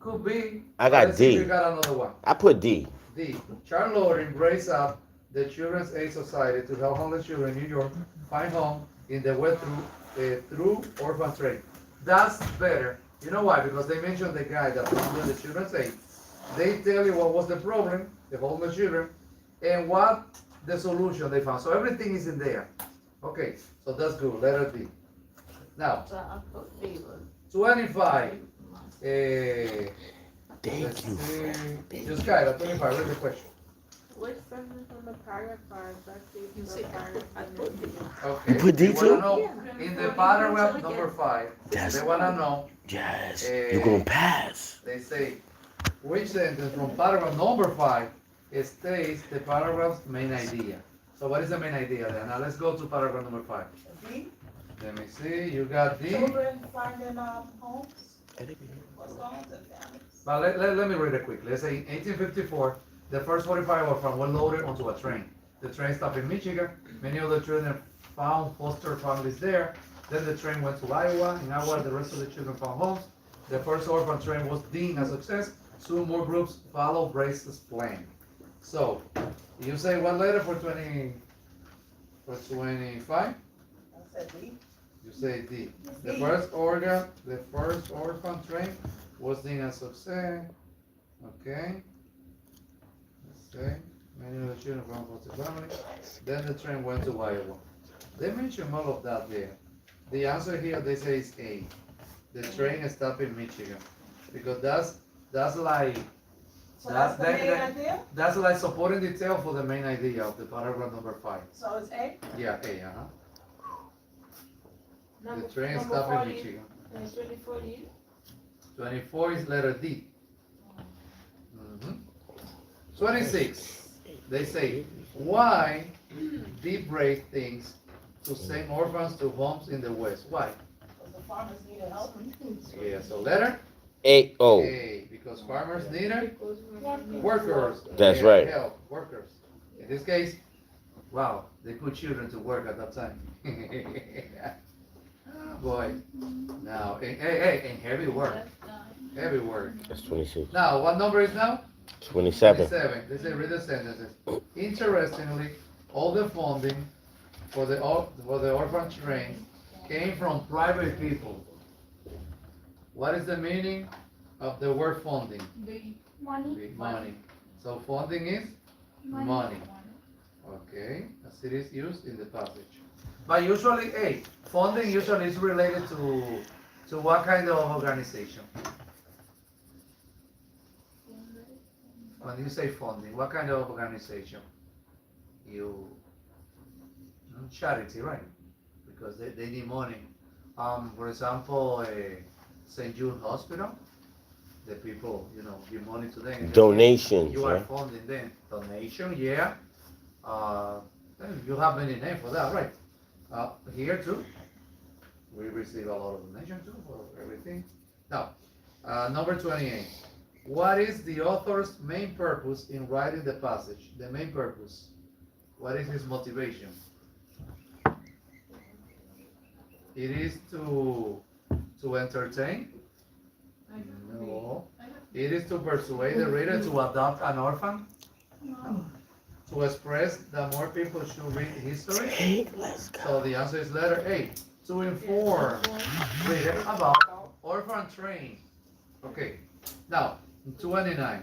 Could be. I got Let's see if D. you got another one. I put D. D. Charles Lord embraced up the Children's Aid Society to help homeless children in New York find home in the West through orphan trade. That's better. You know why? Because they mentioned the guy that founded the Children's Aid. They tell you what was the problem, the homeless children, and what the solution they found. So everything is in there. Okay, so that's good. Letter D. Now, So I put D one. 25. Thank Let's you. see. Just guy, 25. Read the question. Which sentence from the paragraph best You suits see, the I paragraph? put D. Okay. You put D They wanna too? know Yeah. in the paragraph number 5. That's They wanna know. yes. Eh, You're gonna pass. They say which sentence from paragraph number 5 states the paragraph's main idea. So what is the main idea then? Now let's go to paragraph number 5. D. Let me see. You got D. Children finding homes. What's going on with families? But let me read it quickly. Let's say in 1854, the first 45 orphans were loaded onto a train. The train stopped in Michigan. Many of the children found foster families there. Then the train went to Iowa. In Iowa, the rest of the children found homes. The first orphan train was deemed a success. Soon more groups followed Brace's plan. So, you say what letter for 25? I said D. You say D. The D. first orphan train was deemed a success. Okay. Let's see. Many of the children from foster family. Then the train went to Iowa. They mention all of that there. The answer here they say is A. The train stopped in Michigan because that's like So that's the main that- idea? that's like supporting detail for the main idea of the paragraph number 5. So it's A? Yeah, A. The train number stopped in 40. Michigan. 24 D. 24 is letter D. Mhm. 26. They say, why did Brave things to send orphans to homes in the West? Why? Because the farmers needed help. Yeah, so letter A O. A, because farmers needed workers. That's Yeah, right. help, workers. In this case, wow, they put children to work at that time. Oh, boy. Now, and heavy work. Heavy work. That's 26. Now, what number is now? 27. 27. They say read the sentences. Interestingly, all the funding for the orphan train came from private people. What is the meaning of the word funding? Money. Money. So funding is money. Okay, as it is used in the passage. But usually, funding usually is related to what kind of organization? When you say funding, what kind of organization? Charity, right? Because they need money. For example, St. Jude Hospital, the people, give money to them. Donations. You are Right? funding them. Donation, yeah. You have many names for that, right? Here too, we receive a lot of donation too for everything. Now, number 28. What is the author's main purpose in writing the passage? The main purpose. What is his motivation? It is to entertain? No. It is to persuade the reader to adopt an orphan? No. To express that more people should read history? Hey, let's go. So the answer is letter A. To inform reader about orphan train. Okay. Now, 29.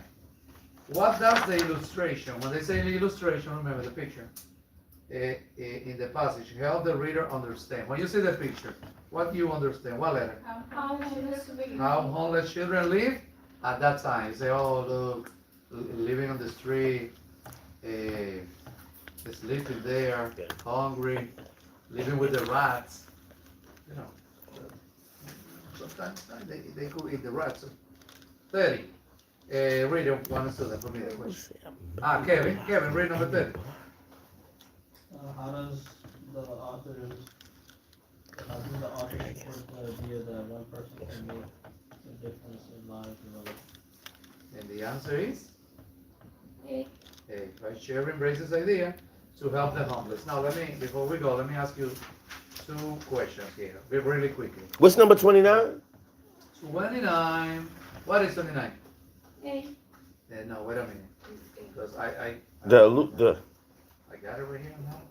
What does the illustration, when they say the illustration, remember the picture, in the passage, help the reader understand. When you see the picture, what do you understand? What letter? How homeless How homeless children live at that time. You say, oh, look, living on the street, sleeping there, hungry, living with the rats. you know, sometimes they could eat the rats. 30. Read one student for me the question. Kevin, read number 30. How does the author support the idea that one person can make a difference in lives of others? And the answer is A. Right? Sharing embraces idea to help the homeless. Now before we go, let me ask you 2 questions here, really quickly. What's number 29? 29. What is 29? A. No, wait a minute. Because I The got it right here now.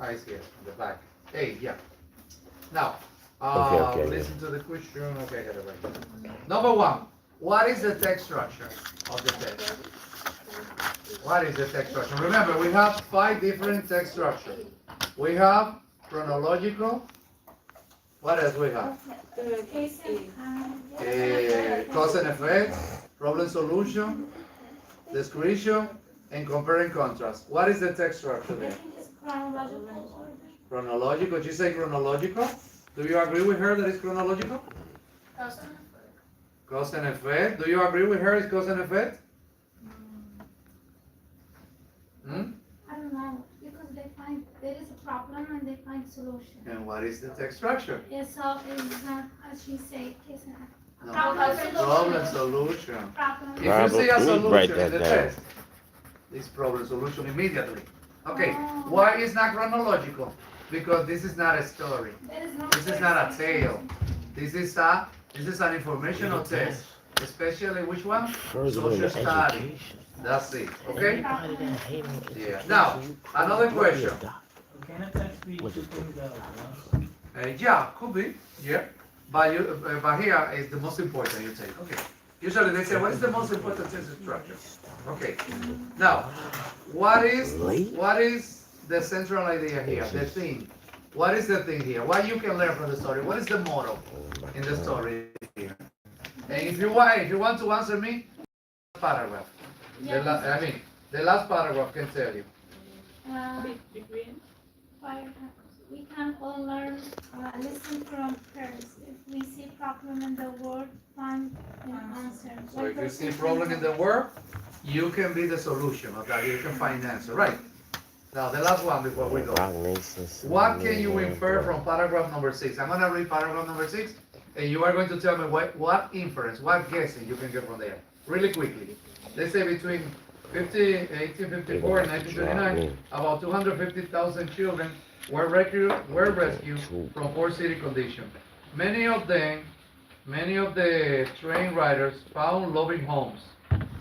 It's here, in the back. Hey, yeah. Now, Okay, listen to the question. Okay, I got it right here. Number 1. What is the text structure of the text? What is the text structure? Remember, we have 5 different text structures. We have chronological. What else we have? Case and Cause and effect, problem solution, description, and compare and contrast. What is the text structure I there? think it's chronological order. Chronological. Did you say chronological? Do you agree with her that it's chronological? Cause and effect. Do you agree with her it's cause and effect? Hmm? I don't know, because they find there is a problem and they find solution. And what is the text structure? Yeah, so is as she say, case and No. problem solution. problem. If you see a Let me solution write in that the down. text, this problem solution immediately. Okay, Oh. why is not chronological? Because this is not a story. There is no This is not a tale. This is an informational test. Especially which one? further Social in the study. education. That's it. Okay? Anybody that hate on Yeah. Now, another question. Can a text be two things at once? Yeah, could be. Yeah. But here is the most important you take. Okay. Usually they say, what is the most important text structure? Okay. Now, what is the central idea here? The theme. What is the thing here? What you can learn from the story? What is the moral in the story here? And if you want to answer me, paragraph. The last paragraph can tell you. We can all learn, listen from first. If we see problem in the world, find an answer. So if you see a problem in the world, you can be the solution of that. You can find an answer, right? Now the last one before we go. What can you infer from paragraph number 6? I'm gonna read paragraph number 6, and you are going to tell me what inference, what guessing you can get from there, really quickly. Let's say between 1854 and 1929, about 250,000 children were rescued from poor city conditions. Many of the train riders found loving homes.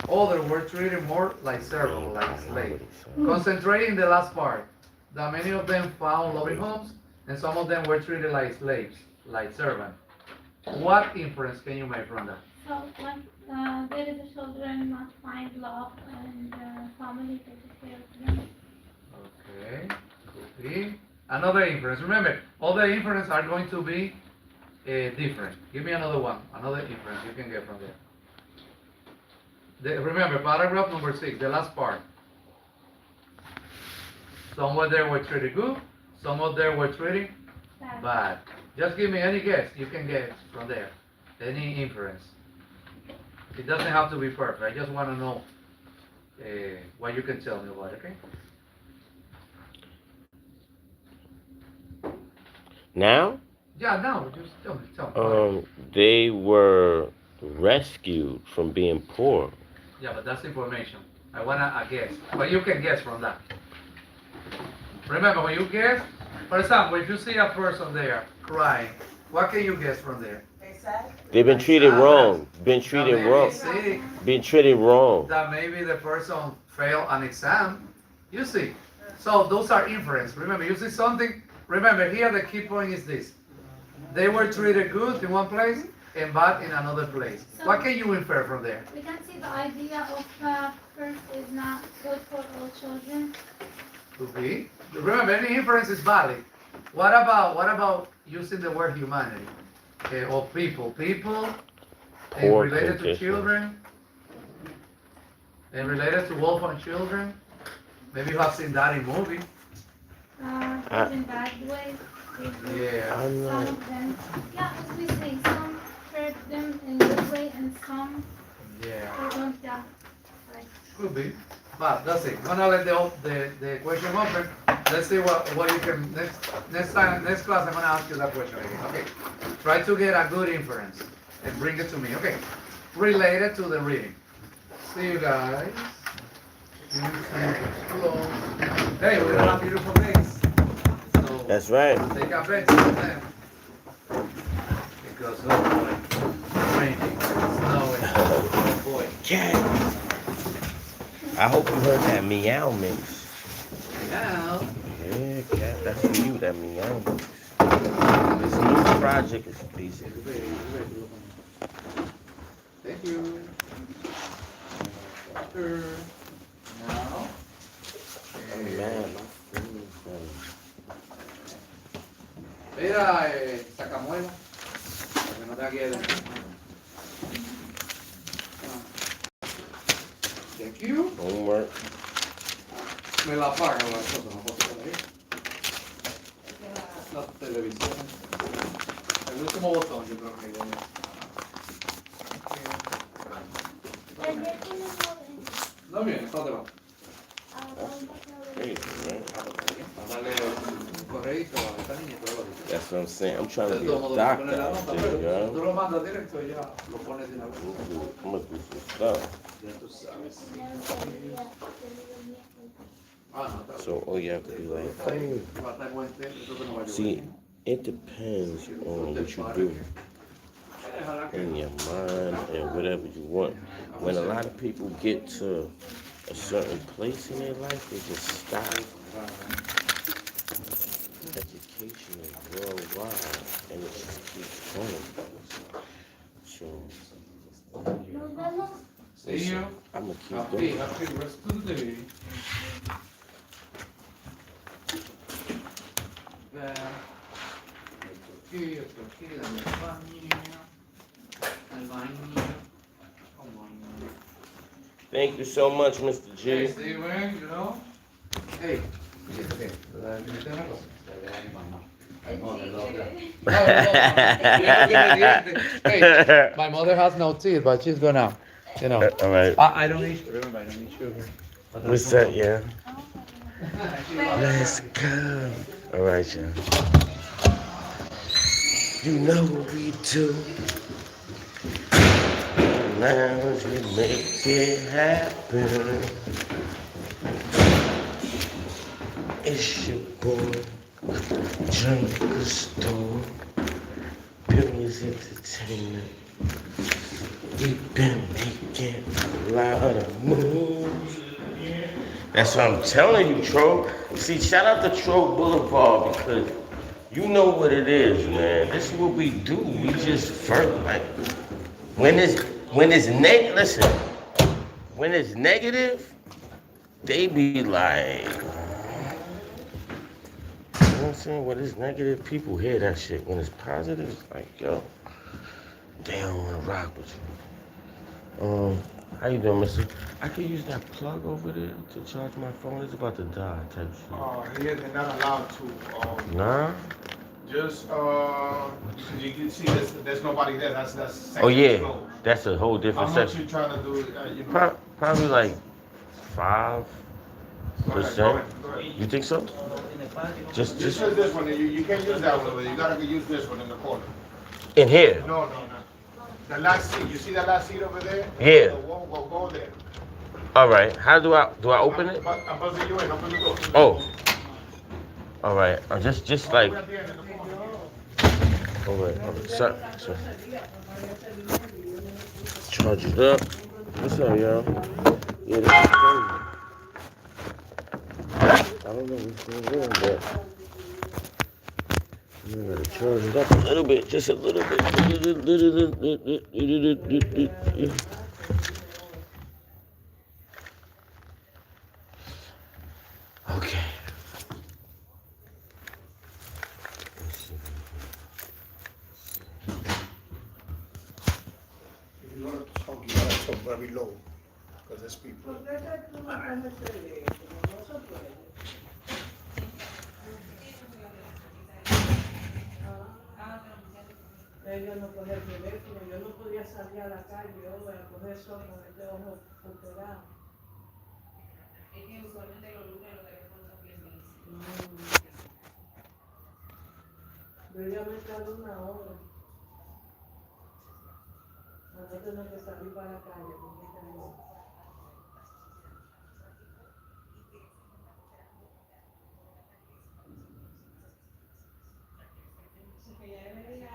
Others were treated more like servants, like slaves. Concentrating the last part, that many of them found loving homes, and some of them were treated like slaves, like servants. What inference can you make from that? So when there is a children must find love and family takes care of them. Okay, could be. Another inference. Remember, all the inferences are going to be different. Give me another one, another inference you can get from there. Remember, paragraph number 6, the last part. Some of them were treated good, some of them were treated bad. Just give me any guess you can get from there. Any inference. It doesn't have to be perfect. I just want to know what you can tell me about it, okay? Now? Yeah, no, just tell me. They were rescued from being poor. Yeah, but that's information. I wanna guess. But you can guess from that. Remember, when you guess, for example, if you see a person there crying, what can you guess from there? They've been treated wrong. Been treated That wrong. maybe, see, Been treated wrong. that maybe the person failed an exam. You see. So those are inference. Remember, you see something. Remember, here the key point is this. They were treated good in one place and bad in another place. What can you infer from there? We can see the idea of first is not good for all children. Could be. Remember, any inference is valid. What about using the word humanity? Or people? People and Poor related to conditions. children and related to orphan children. Maybe you have seen that in movie. In bad way. Yeah. I'm Some not. of them, yeah, as we say, some hurt them in good way and some Yeah. they don't die. Like, Could be. But that's it. Gonna let the question open. Let's see what you can next time, next class I'm gonna ask you that question again. Okay. Try to get a good inference and bring it to me. Okay. Related to the reading. See you guys. Hey, we're gonna have beautiful days. So That's right. take a bet on them. Because oh boy, raining, snowing, oh boy. Cat. I hope you heard that meow mix. Now. Yeah, cat, that's for you, that meow mix. This new project is decent. Thank you. Now. Man, Mira, sacamuelo. Que no te quede. Thank you. homework. Me la pagan las cosas, no puedo poner ahí. La televisión. El último botón, yo creo que ya no viene, está atrás. Crazy, man. Dale un correíto a esta niña, pero lo dice. That's what I'm saying. I'm trying to De be todos a modos, doctor pones la out nota, there, pero yo. tú lo mandas directo y ya lo pones de una vez. I'm gonna do some stuff. Ya tú sabes. Ah, no, está So all you have to be like, oh. Va a estar buen té, eso que no va a llover. See, it depends on what you do in your mind and whatever you want. When a lot of people get to a certain place in their life, they just stop. Education is worldwide, and it just keeps going. So, See you. I'm gonna keep Happy, going. happy rest of the day. Esto aquí, dame el baño. El baño. Oh my. Thank you so much, Mr. Hey, G. Steven, you know? Hey. Hey, my mother has no teeth, but she's gonna, you know. All right. I don't eat, remember, I don't eat sugar. What's that, yeah? Let's go. All right, y'all. You know what we do. Lounge, we make it happen. It's your boy, Jungle Store, Billions Entertainment. We've been making a lot of moves. That's what I'm telling you, Tro. See, shout out to Tro Boulevard because you know what it is, man. This is what we do. We just first, like, when it's listen, when it's negative, they be like, you know what I'm saying? When it's negative, people hear that shit. When it's positive, it's like, yo, they don't want to rock with you. How you doing, mister? I can use that plug over there to charge my phone. It's about to die, type shit. Here they're not allowed to. Nah? Just you can see there's nobody there. That's section Oh, yeah. closed. That's a whole How different much section. you trying to do? You know, Probably like 5%. go ahead. You think so? Just use this one. You can't use that one. You gotta use this one in the corner. In here? No. The last seat. You see that last seat over there? Yeah. Go there. All right. How do I open it? I'm buzzing you in. Open the door. Oh. All right. Just like. We're at the end in the corner. All right. Sir. Charge it up. What's up, y'all? Yeah, this is crazy. I don't know what's going on, but I'm gonna charge it up a little bit, just a little bit. Okay. You gotta talk very low, because there's people. ellos no coger teléfono, yo no podía salir a la calle hoy a coger sol con este ojo operado. Es que usualmente los lunes los teléfonos son bien Yo ya me tardé 1 hora. A no tener que salir para la calle, porque tengo. que ya debería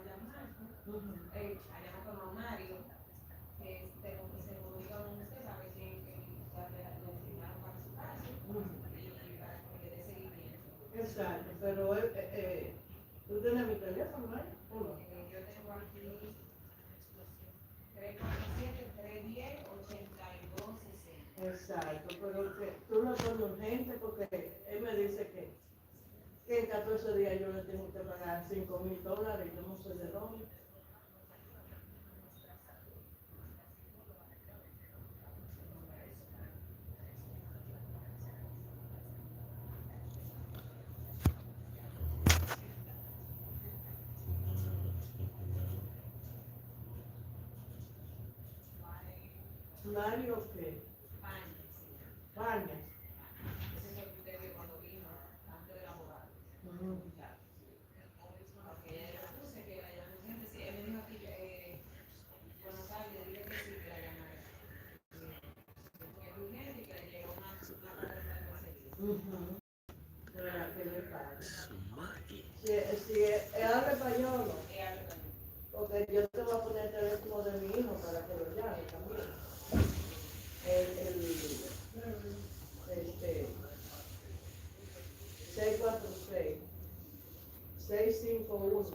llamar, a llamar con Mario, que se comunica con usted para ver si le designaron para su caso y para que le dé seguimiento. Exacto, pero tú tienes mi teléfono, ¿no? Yo tengo aquí 347-310-8260. Exacto, pero que tú lo pones urgente porque él me dice que en 14 días yo le tengo que pagar $5,000 y yo no sé de dónde. Mario, ¿qué? Paña. Ese es el que usted vio cuando vino, antes del abogado. Porque ella le puse que la llamé, sí, él me dijo aquí que buenas tardes, dile que sí, que la llamaré. Que es urgente y que le llegó una Para que le pague. Si habla español, no. Porque yo te voy a poner el teléfono de mi hijo para que lo llame también. Este, 646 651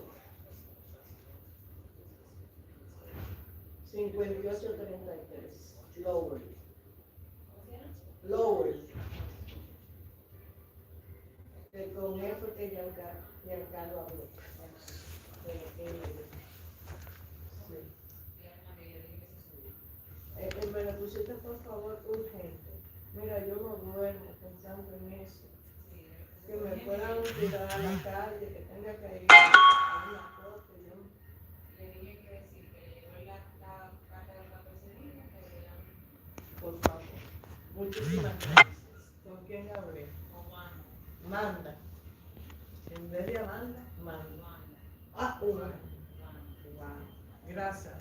5833. Lower. Que con eso que Giancarlo habló. Me lo pusiste por favor urgente. Mira, yo no duermo pensando en eso. Que me puedan tirar a la calle, que tenga que ir a una foto. Le dije que decir que le llegó la carta de la procedimiento, que le llaman. Por favor. Muchísimas gracias. ¿Con quién hablé? Con Wanda. Manda. En vez de Amanda, Manda. Ah, una. Gracias.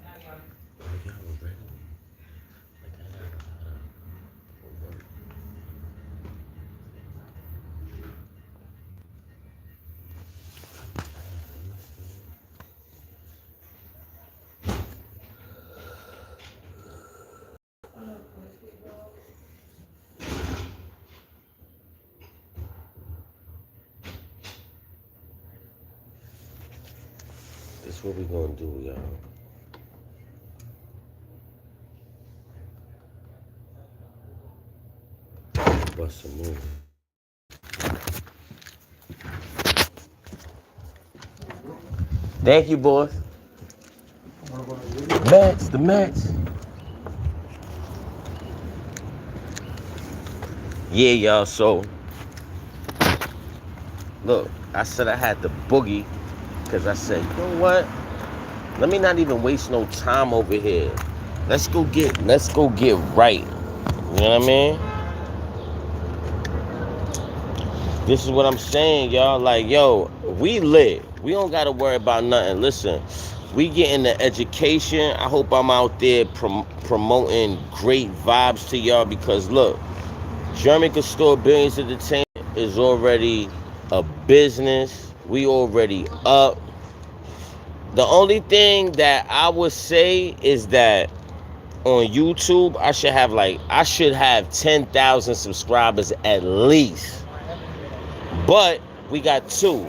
This is what we gonna do, y'all. Bust a move. Thank you, boys. Mets, the Mets. Yeah, y'all, so look, I said I had the boogie because I said, you know what? Let me not even waste no time over here. Let's go get right. You know what I mean? This is what I'm saying, y'all. Like, yo, we lit. We don't gotta worry about nothing. Listen, we getting the education. I hope I'm out there promoting great vibes to y'all because look, Jeremy Castore Billions Entertainment is already a business. We already up. The only thing that I would say is that on YouTube, I should have 10,000 subscribers at least. But we got 2.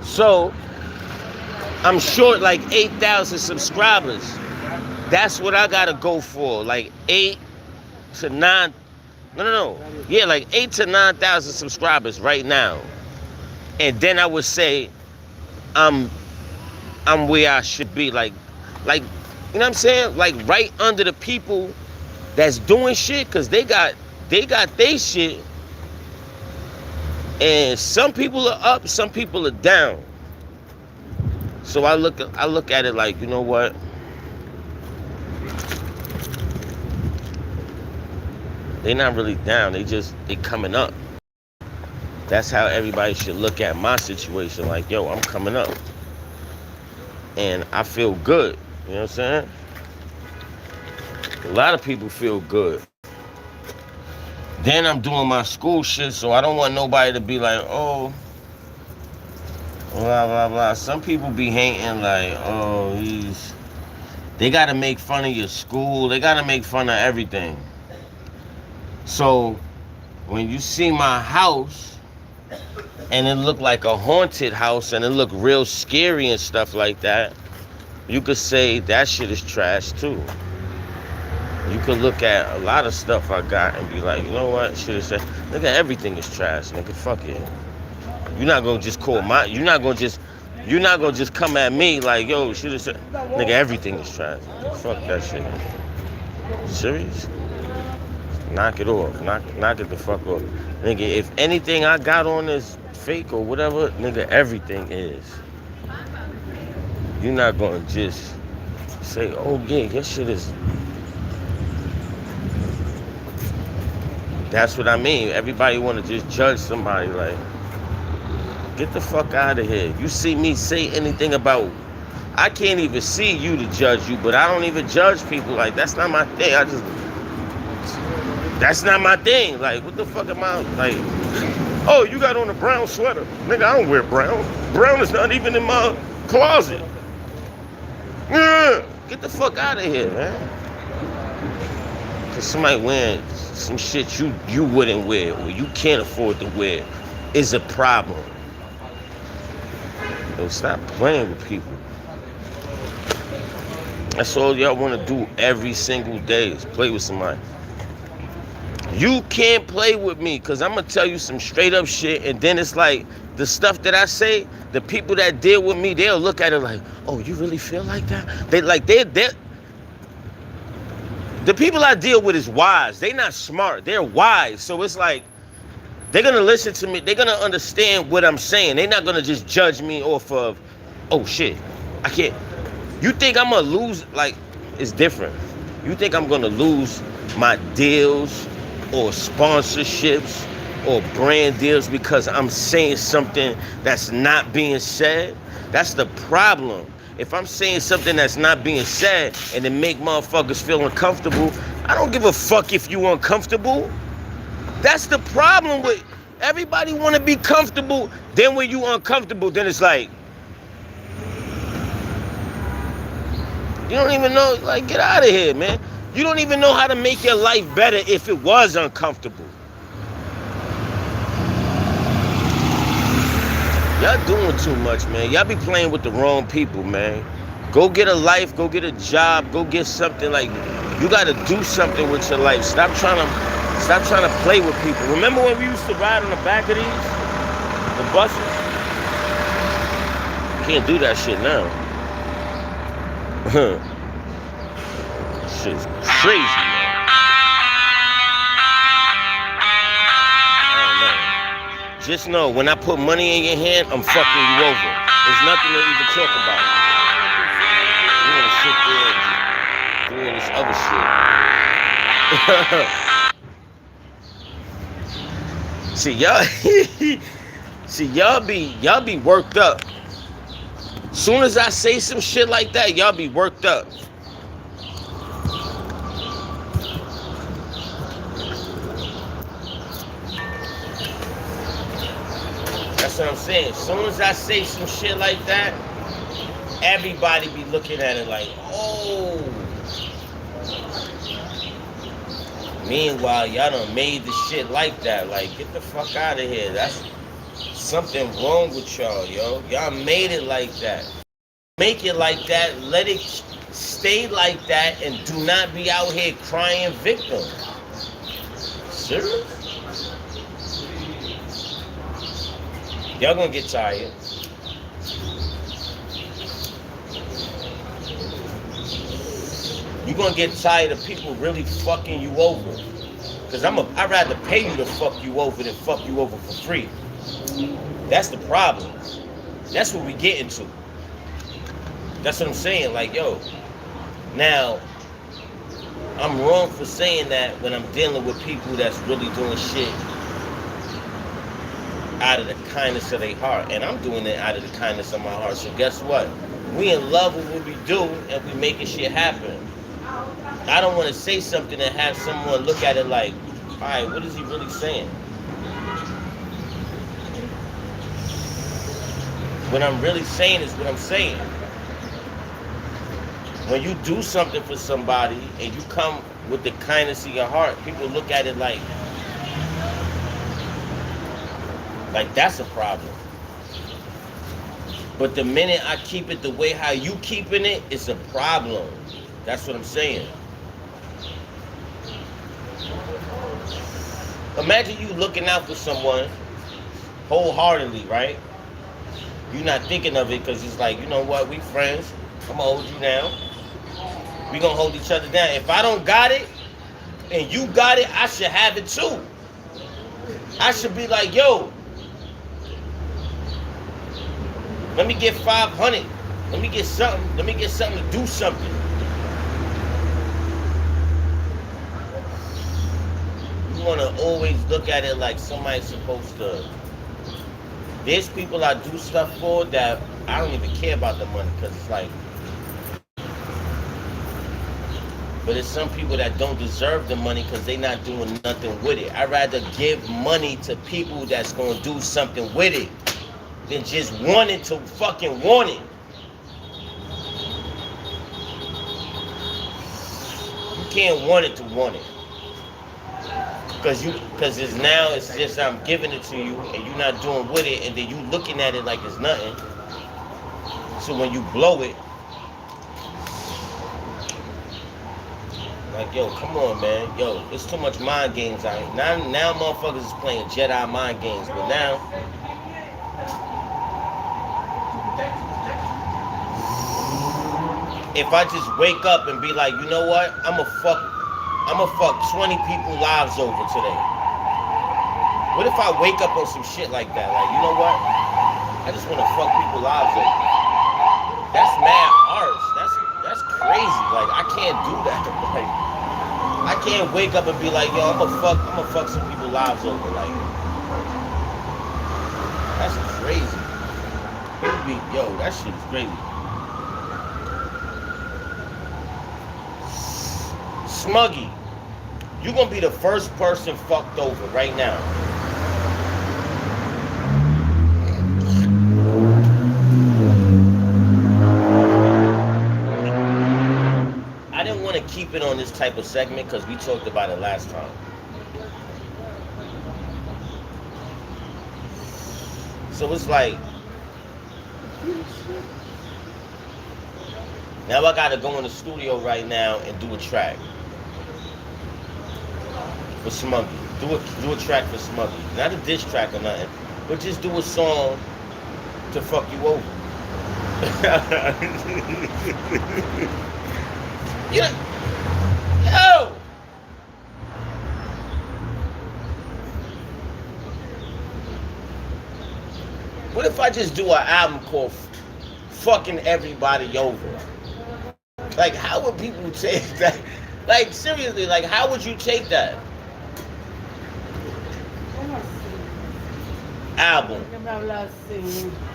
So I'm short like 8,000 subscribers. That's what I gotta go for. Like 8 to 9. No. Yeah, like 8 to 9,000 subscribers right now. And then I would say I'm where I should be. Like, you know what I'm saying? Like right under the people that's doing shit, cause they got they shit. And some people are up, some people are down. So I look at it like, you know what? They not really down. They coming up. That's how everybody should look at my situation. Like, yo, I'm coming up. And I feel good. You know what I'm saying? A lot of people feel good. Then I'm doing my school shit, so I don't want nobody to be like, oh, blah, blah, blah. Some people be hating like, oh, they got to make fun of your school. They got to make fun of everything. So when you see my house and it look like a haunted house and it look real scary and stuff like that, you could say that shit is trash too. You could look at a lot of stuff I got and be like, you know what? Shit is trash. Nigga, everything is trash, nigga. Fuck it. You're not gonna just you're not gonna just come at me like, yo, shit is trash. Nigga, everything is trash. Fuck that shit. Serious? Knock it off. Knock it the fuck off. Nigga, if anything I got on is fake or whatever, nigga, everything is. You're not gonna just say, oh yeah, your shit is. That's what I mean. Everybody want to just judge somebody. Like, get the fuck out of here. You see me say anything about, I can't even see you to judge you, but I don't even judge people. Like, that's not my thing. That's not my thing. Like, what the fuck am I, like, oh, you got on a brown sweater. Nigga, I don't wear brown. Brown is not even in my closet. Get the fuck out of here, man. Cause somebody wearing some shit you wouldn't wear or you can't afford to wear is a problem. Yo, stop playing with people. That's all y'all want to do every single day is play with somebody. You can't play with me because I'm going to tell you some straight up shit, and then it's like the stuff that I say, the people that deal with me, they'll look at it like, oh, you really feel like that? The people I deal with is wise. They not smart. They're wise. So it's like, they're going to listen to me. They're going to understand what I'm saying. They're not going to just judge me off of, oh, shit, I can't. You think I'm going to lose, like, it's different. You think I'm going to lose my deals or sponsorships or brand deals because I'm saying something that's not being said? That's the problem. If I'm saying something that's not being said and it make motherfuckers feel uncomfortable, I don't give a fuck if you uncomfortable. That's the problem with everybody want to be comfortable. Then when you uncomfortable, then it's like, you don't even know, like, get out of here, man. You don't even know how to make your life better if it was uncomfortable. Y'all doing too much, man. Y'all be playing with the wrong people, man. Go get a life, go get a job, go get something. Like, you gotta do something with your life. Stop trying to play with people. Remember when we used to ride on the back of these? The buses? Can't do that shit now. Shit's crazy, man. Just know, when I put money in your hand, I'm fucking you over. There's nothing to even talk about. You wanna sit there and do all this other shit. See, y'all be worked up. Soon as I say some shit like that, y'all be worked up. That's what I'm saying. As soon as I say some shit like that, everybody be looking at it like, oh. Meanwhile, y'all done made the shit like that. Like, get the fuck out of here. That's something wrong with y'all, yo. Y'all made it like that. Make it like that. Let it stay like that and do not be out here crying victim. Serious? Y'all gonna get tired. You're gonna get tired of people really fucking you over. Cause I'd rather pay you to fuck you over than fuck you over for free. That's the problem. That's what we get into. That's what I'm saying. Like, yo, now I'm wrong for saying that when I'm dealing with people that's really doing shit out of the kindness of their heart, and I'm doing it out of the kindness of my heart. So guess what? We in love with what we do, and we making shit happen. I don't want to say something and have someone look at it like, all right, what is he really saying? What I'm really saying is what I'm saying. When you do something for somebody and you come with the kindness of your heart, people look at it like that's a problem. But the minute I keep it the way how you keeping it, it's a problem. That's what I'm saying. Imagine you looking out for someone wholeheartedly, right? You're not thinking of it because it's like, you know what, we friends. I'm going to hold you down. We going to hold each other down. If I don't got it and you got it, I should have it too. I should be like, yo, let me get 500. Let me get something. Let me get something to do something. You want to always look at it like somebody's supposed to. There's people I do stuff for that I don't even care about the money because it's like. But it's some people that don't deserve the money because they not doing nothing with it. I'd rather give money to people that's going to do something with it than just wanting to fucking want it. You can't want it to want it. Because it's just I'm giving it to you and you're not doing with it, and then you looking at it like it's nothing. So when you blow it, like, yo, come on, man. Yo, it's too much mind games out here. Now motherfuckers is playing Jedi mind games, but now if I just wake up and be like, you know what? I'ma fuck 20 people's lives over today. What if I wake up on some shit like that? Like, you know what? I just wanna fuck people's lives over. That's mad harsh. That's crazy. Like, I can't do that. Like, I can't wake up and be like, yo, I'ma fuck some people's lives over. Like, that's crazy. Yo, that shit is crazy. Smuggy, you're gonna be the first person fucked over right now. I didn't want to keep it on this type of segment because we talked about it last time. So it's like, now I gotta go in the studio right now and do a track for Smuggy. Do a track for Smuggy. Not a diss track or nothing, but just do a song to fuck you over. You know, yo! What if I just do an album called Fucking Everybody Over? Like, how would people take that? Like, seriously, like, how would you take that? Album.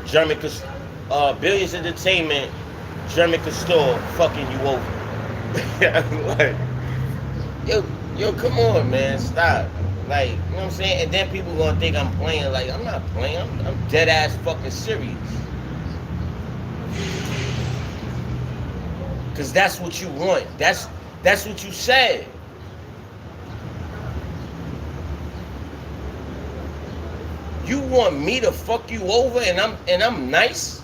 Jeremy Billions Entertainment, Jeremy Castor, Fucking You Over. Like, yo, come on, man, stop. Like, you know what I'm saying? And then people gonna think I'm playing. Like, I'm not playing. I'm dead ass fucking serious. Cause that's what you want. That's what you said. You want me to fuck you over and I'm nice?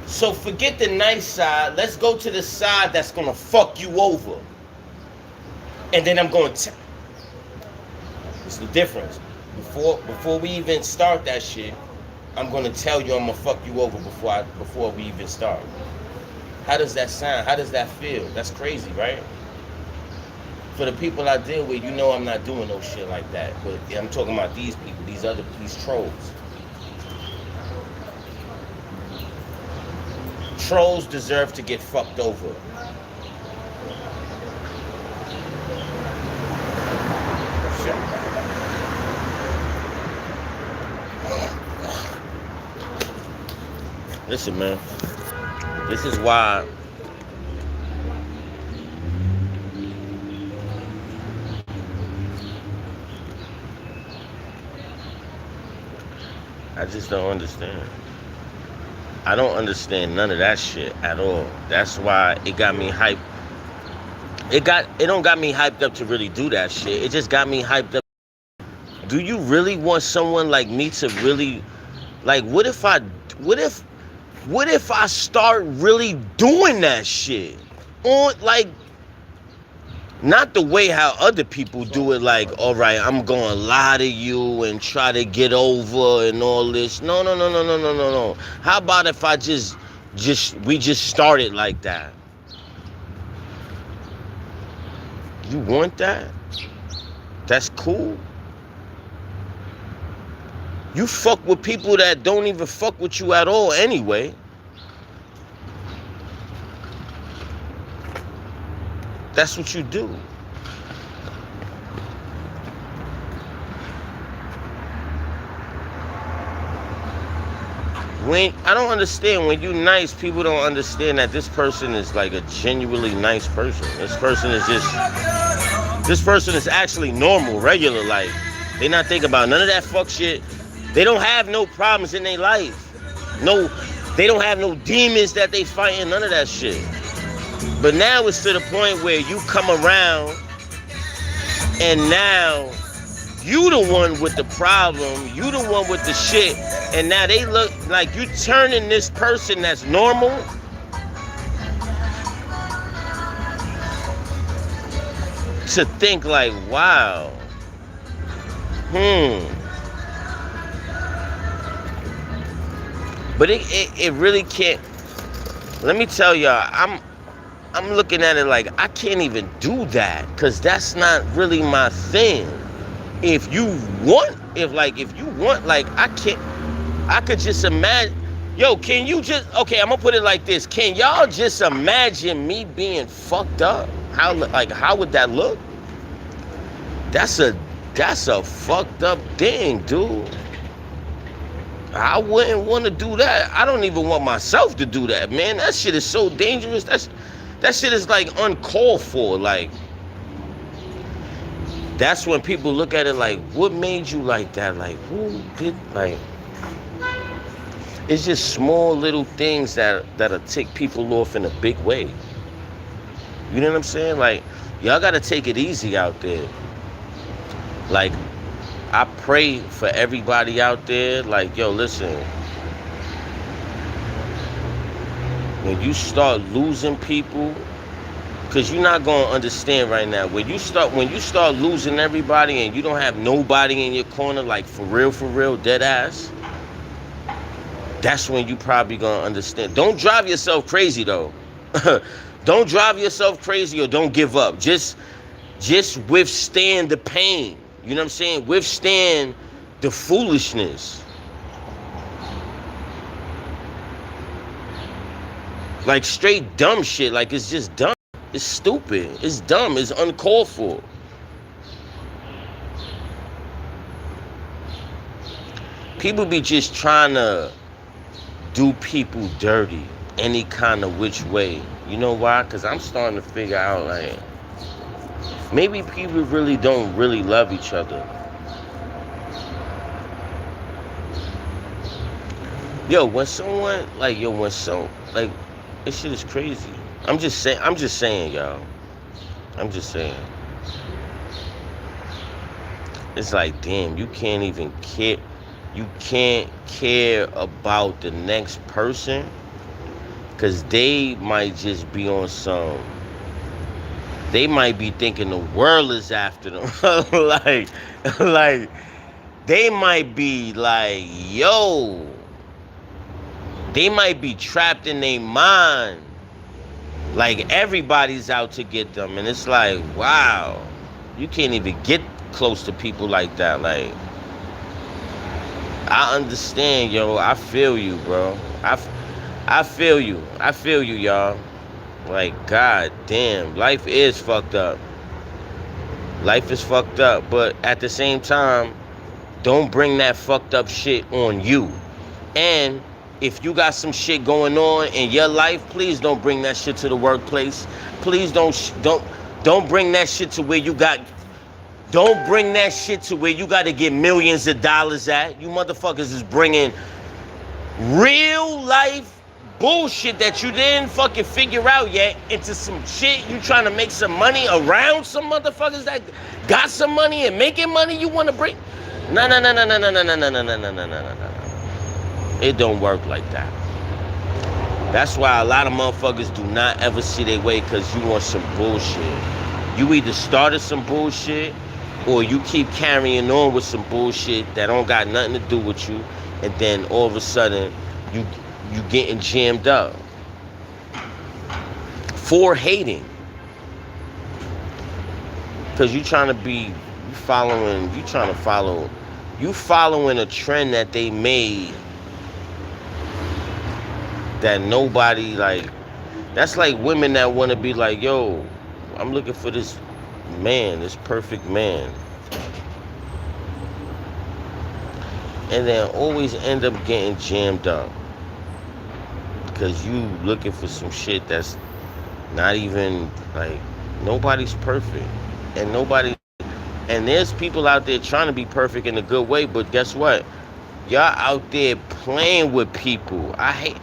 So forget the nice side. Let's go to the side that's gonna fuck you over. And then I'm going to... It's the difference. Before we even start that shit, I'm gonna tell you I'm gonna fuck you over before we even start. How does that sound? How does that feel? That's crazy, right? For the people I deal with, you know I'm not doing no shit like that. But I'm talking about these people, these trolls. Trolls deserve to get fucked over. Listen, man. This is why I just don't understand. I don't understand none of that shit at all. That's why it got me hyped. It don't got me hyped up to really do that shit. It just got me hyped up. Do you really want someone like me to really, like, what if I start really doing that shit? On, like, not the way how other people do it, like, all right, I'm gonna lie to you and try to get over and all this. No. How about if I we just started like that? You want that? That's cool. You fuck with people that don't even fuck with you at all anyway. That's what you do. I don't understand when you nice, people don't understand that this person is like a genuinely nice person. This person is actually normal, regular life. They not thinking about none of that fuck shit. They don't have no problems in their life. They don't have no demons that they fighting, none of that shit. But now it's to the point where you come around and now you the one with the problem, you the one with the shit, and now they look like you turning this person that's normal to think like, wow, But it really can't. Let me tell y'all, I'm looking at it like I can't even do that because that's not really my thing. If you want, I could just imagine. Yo, can you just, okay, I'm gonna put it like this. Can y'all just imagine me being fucked up? How would that look? That's a fucked up thing, dude. I wouldn't want to do that. I don't even want myself to do that, man. That shit is so dangerous. That shit is like uncalled for. Like, that's when people look at it like, what made you like that? Like, who did, like, it's just small little things that'll tick people off in a big way. You know what I'm saying? Like, y'all gotta take it easy out there. Like, I pray for everybody out there. Like, yo, listen. When you start losing people, because you're not going to understand right now. When you start losing everybody and you don't have nobody in your corner, like for real, dead ass, that's when you probably going to understand. Don't drive yourself crazy, though. Don't drive yourself crazy or don't give up. Just withstand the pain. You know what I'm saying? Withstand the foolishness. Like straight dumb shit. Like it's just dumb. It's stupid. It's dumb. It's uncalled for. People be just trying to do people dirty any kind of which way. You know why? Because I'm starting to figure out, like, maybe people really don't really love each other. This shit is crazy. I'm just saying, y'all. I'm just saying. It's like, damn, you can't even care. You can't care about the next person because they might just be on some. They might be thinking the world is after them. like, they might be like, yo. They might be trapped in their mind. Like, everybody's out to get them. And it's like, wow. You can't even get close to people like that. Like, I understand, yo. I feel you, bro. I feel you. I feel you, y'all. Like, god damn, life is fucked up. Life is fucked up, but at the same time, don't bring that fucked up shit on you. And if you got some shit going on in your life, please don't bring that shit to the workplace. Please don't bring that shit to where you got. Don't bring that shit to where you got to get millions of dollars at. You motherfuckers is bringing real life bullshit that you didn't fucking figure out yet into some shit. You trying to make some money around some motherfuckers that got some money and making money. You want to bring? No. It don't work like that. That's why a lot of motherfuckers do not ever see their way, because you want some bullshit. You either started some bullshit or you keep carrying on with some bullshit that don't got nothing to do with you, and then all of a sudden you getting jammed up for hating, because you trying to following a trend that they made that nobody like. That's like women that want to be like, yo, I'm looking for this man, this perfect man, and then always end up getting jammed up because you looking for some shit that's not even like. Nobody's perfect, and there's people out there trying to be perfect in a good way, but guess what? Y'all out there playing with people. I hate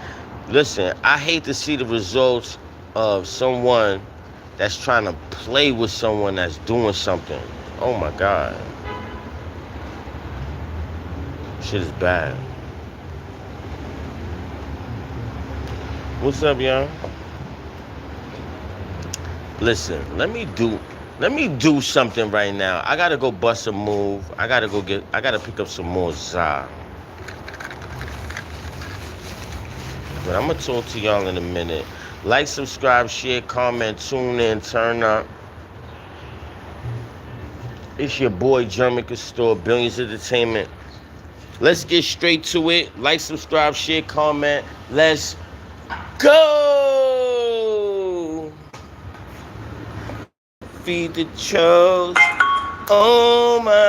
to see the results of someone that's trying to play with someone that's doing something. Oh my God. Shit is bad. What's up, y'all? Listen, let me do something right now. I gotta go bust a move. I gotta pick up some more za. But I'm gonna talk to y'all in a minute. Like, subscribe, share, comment, tune in, turn up. It's your boy German Castore, Billions Entertainment. Let's get straight to it. Like, subscribe, share, comment. Let's go! Feed the chos. Oh my.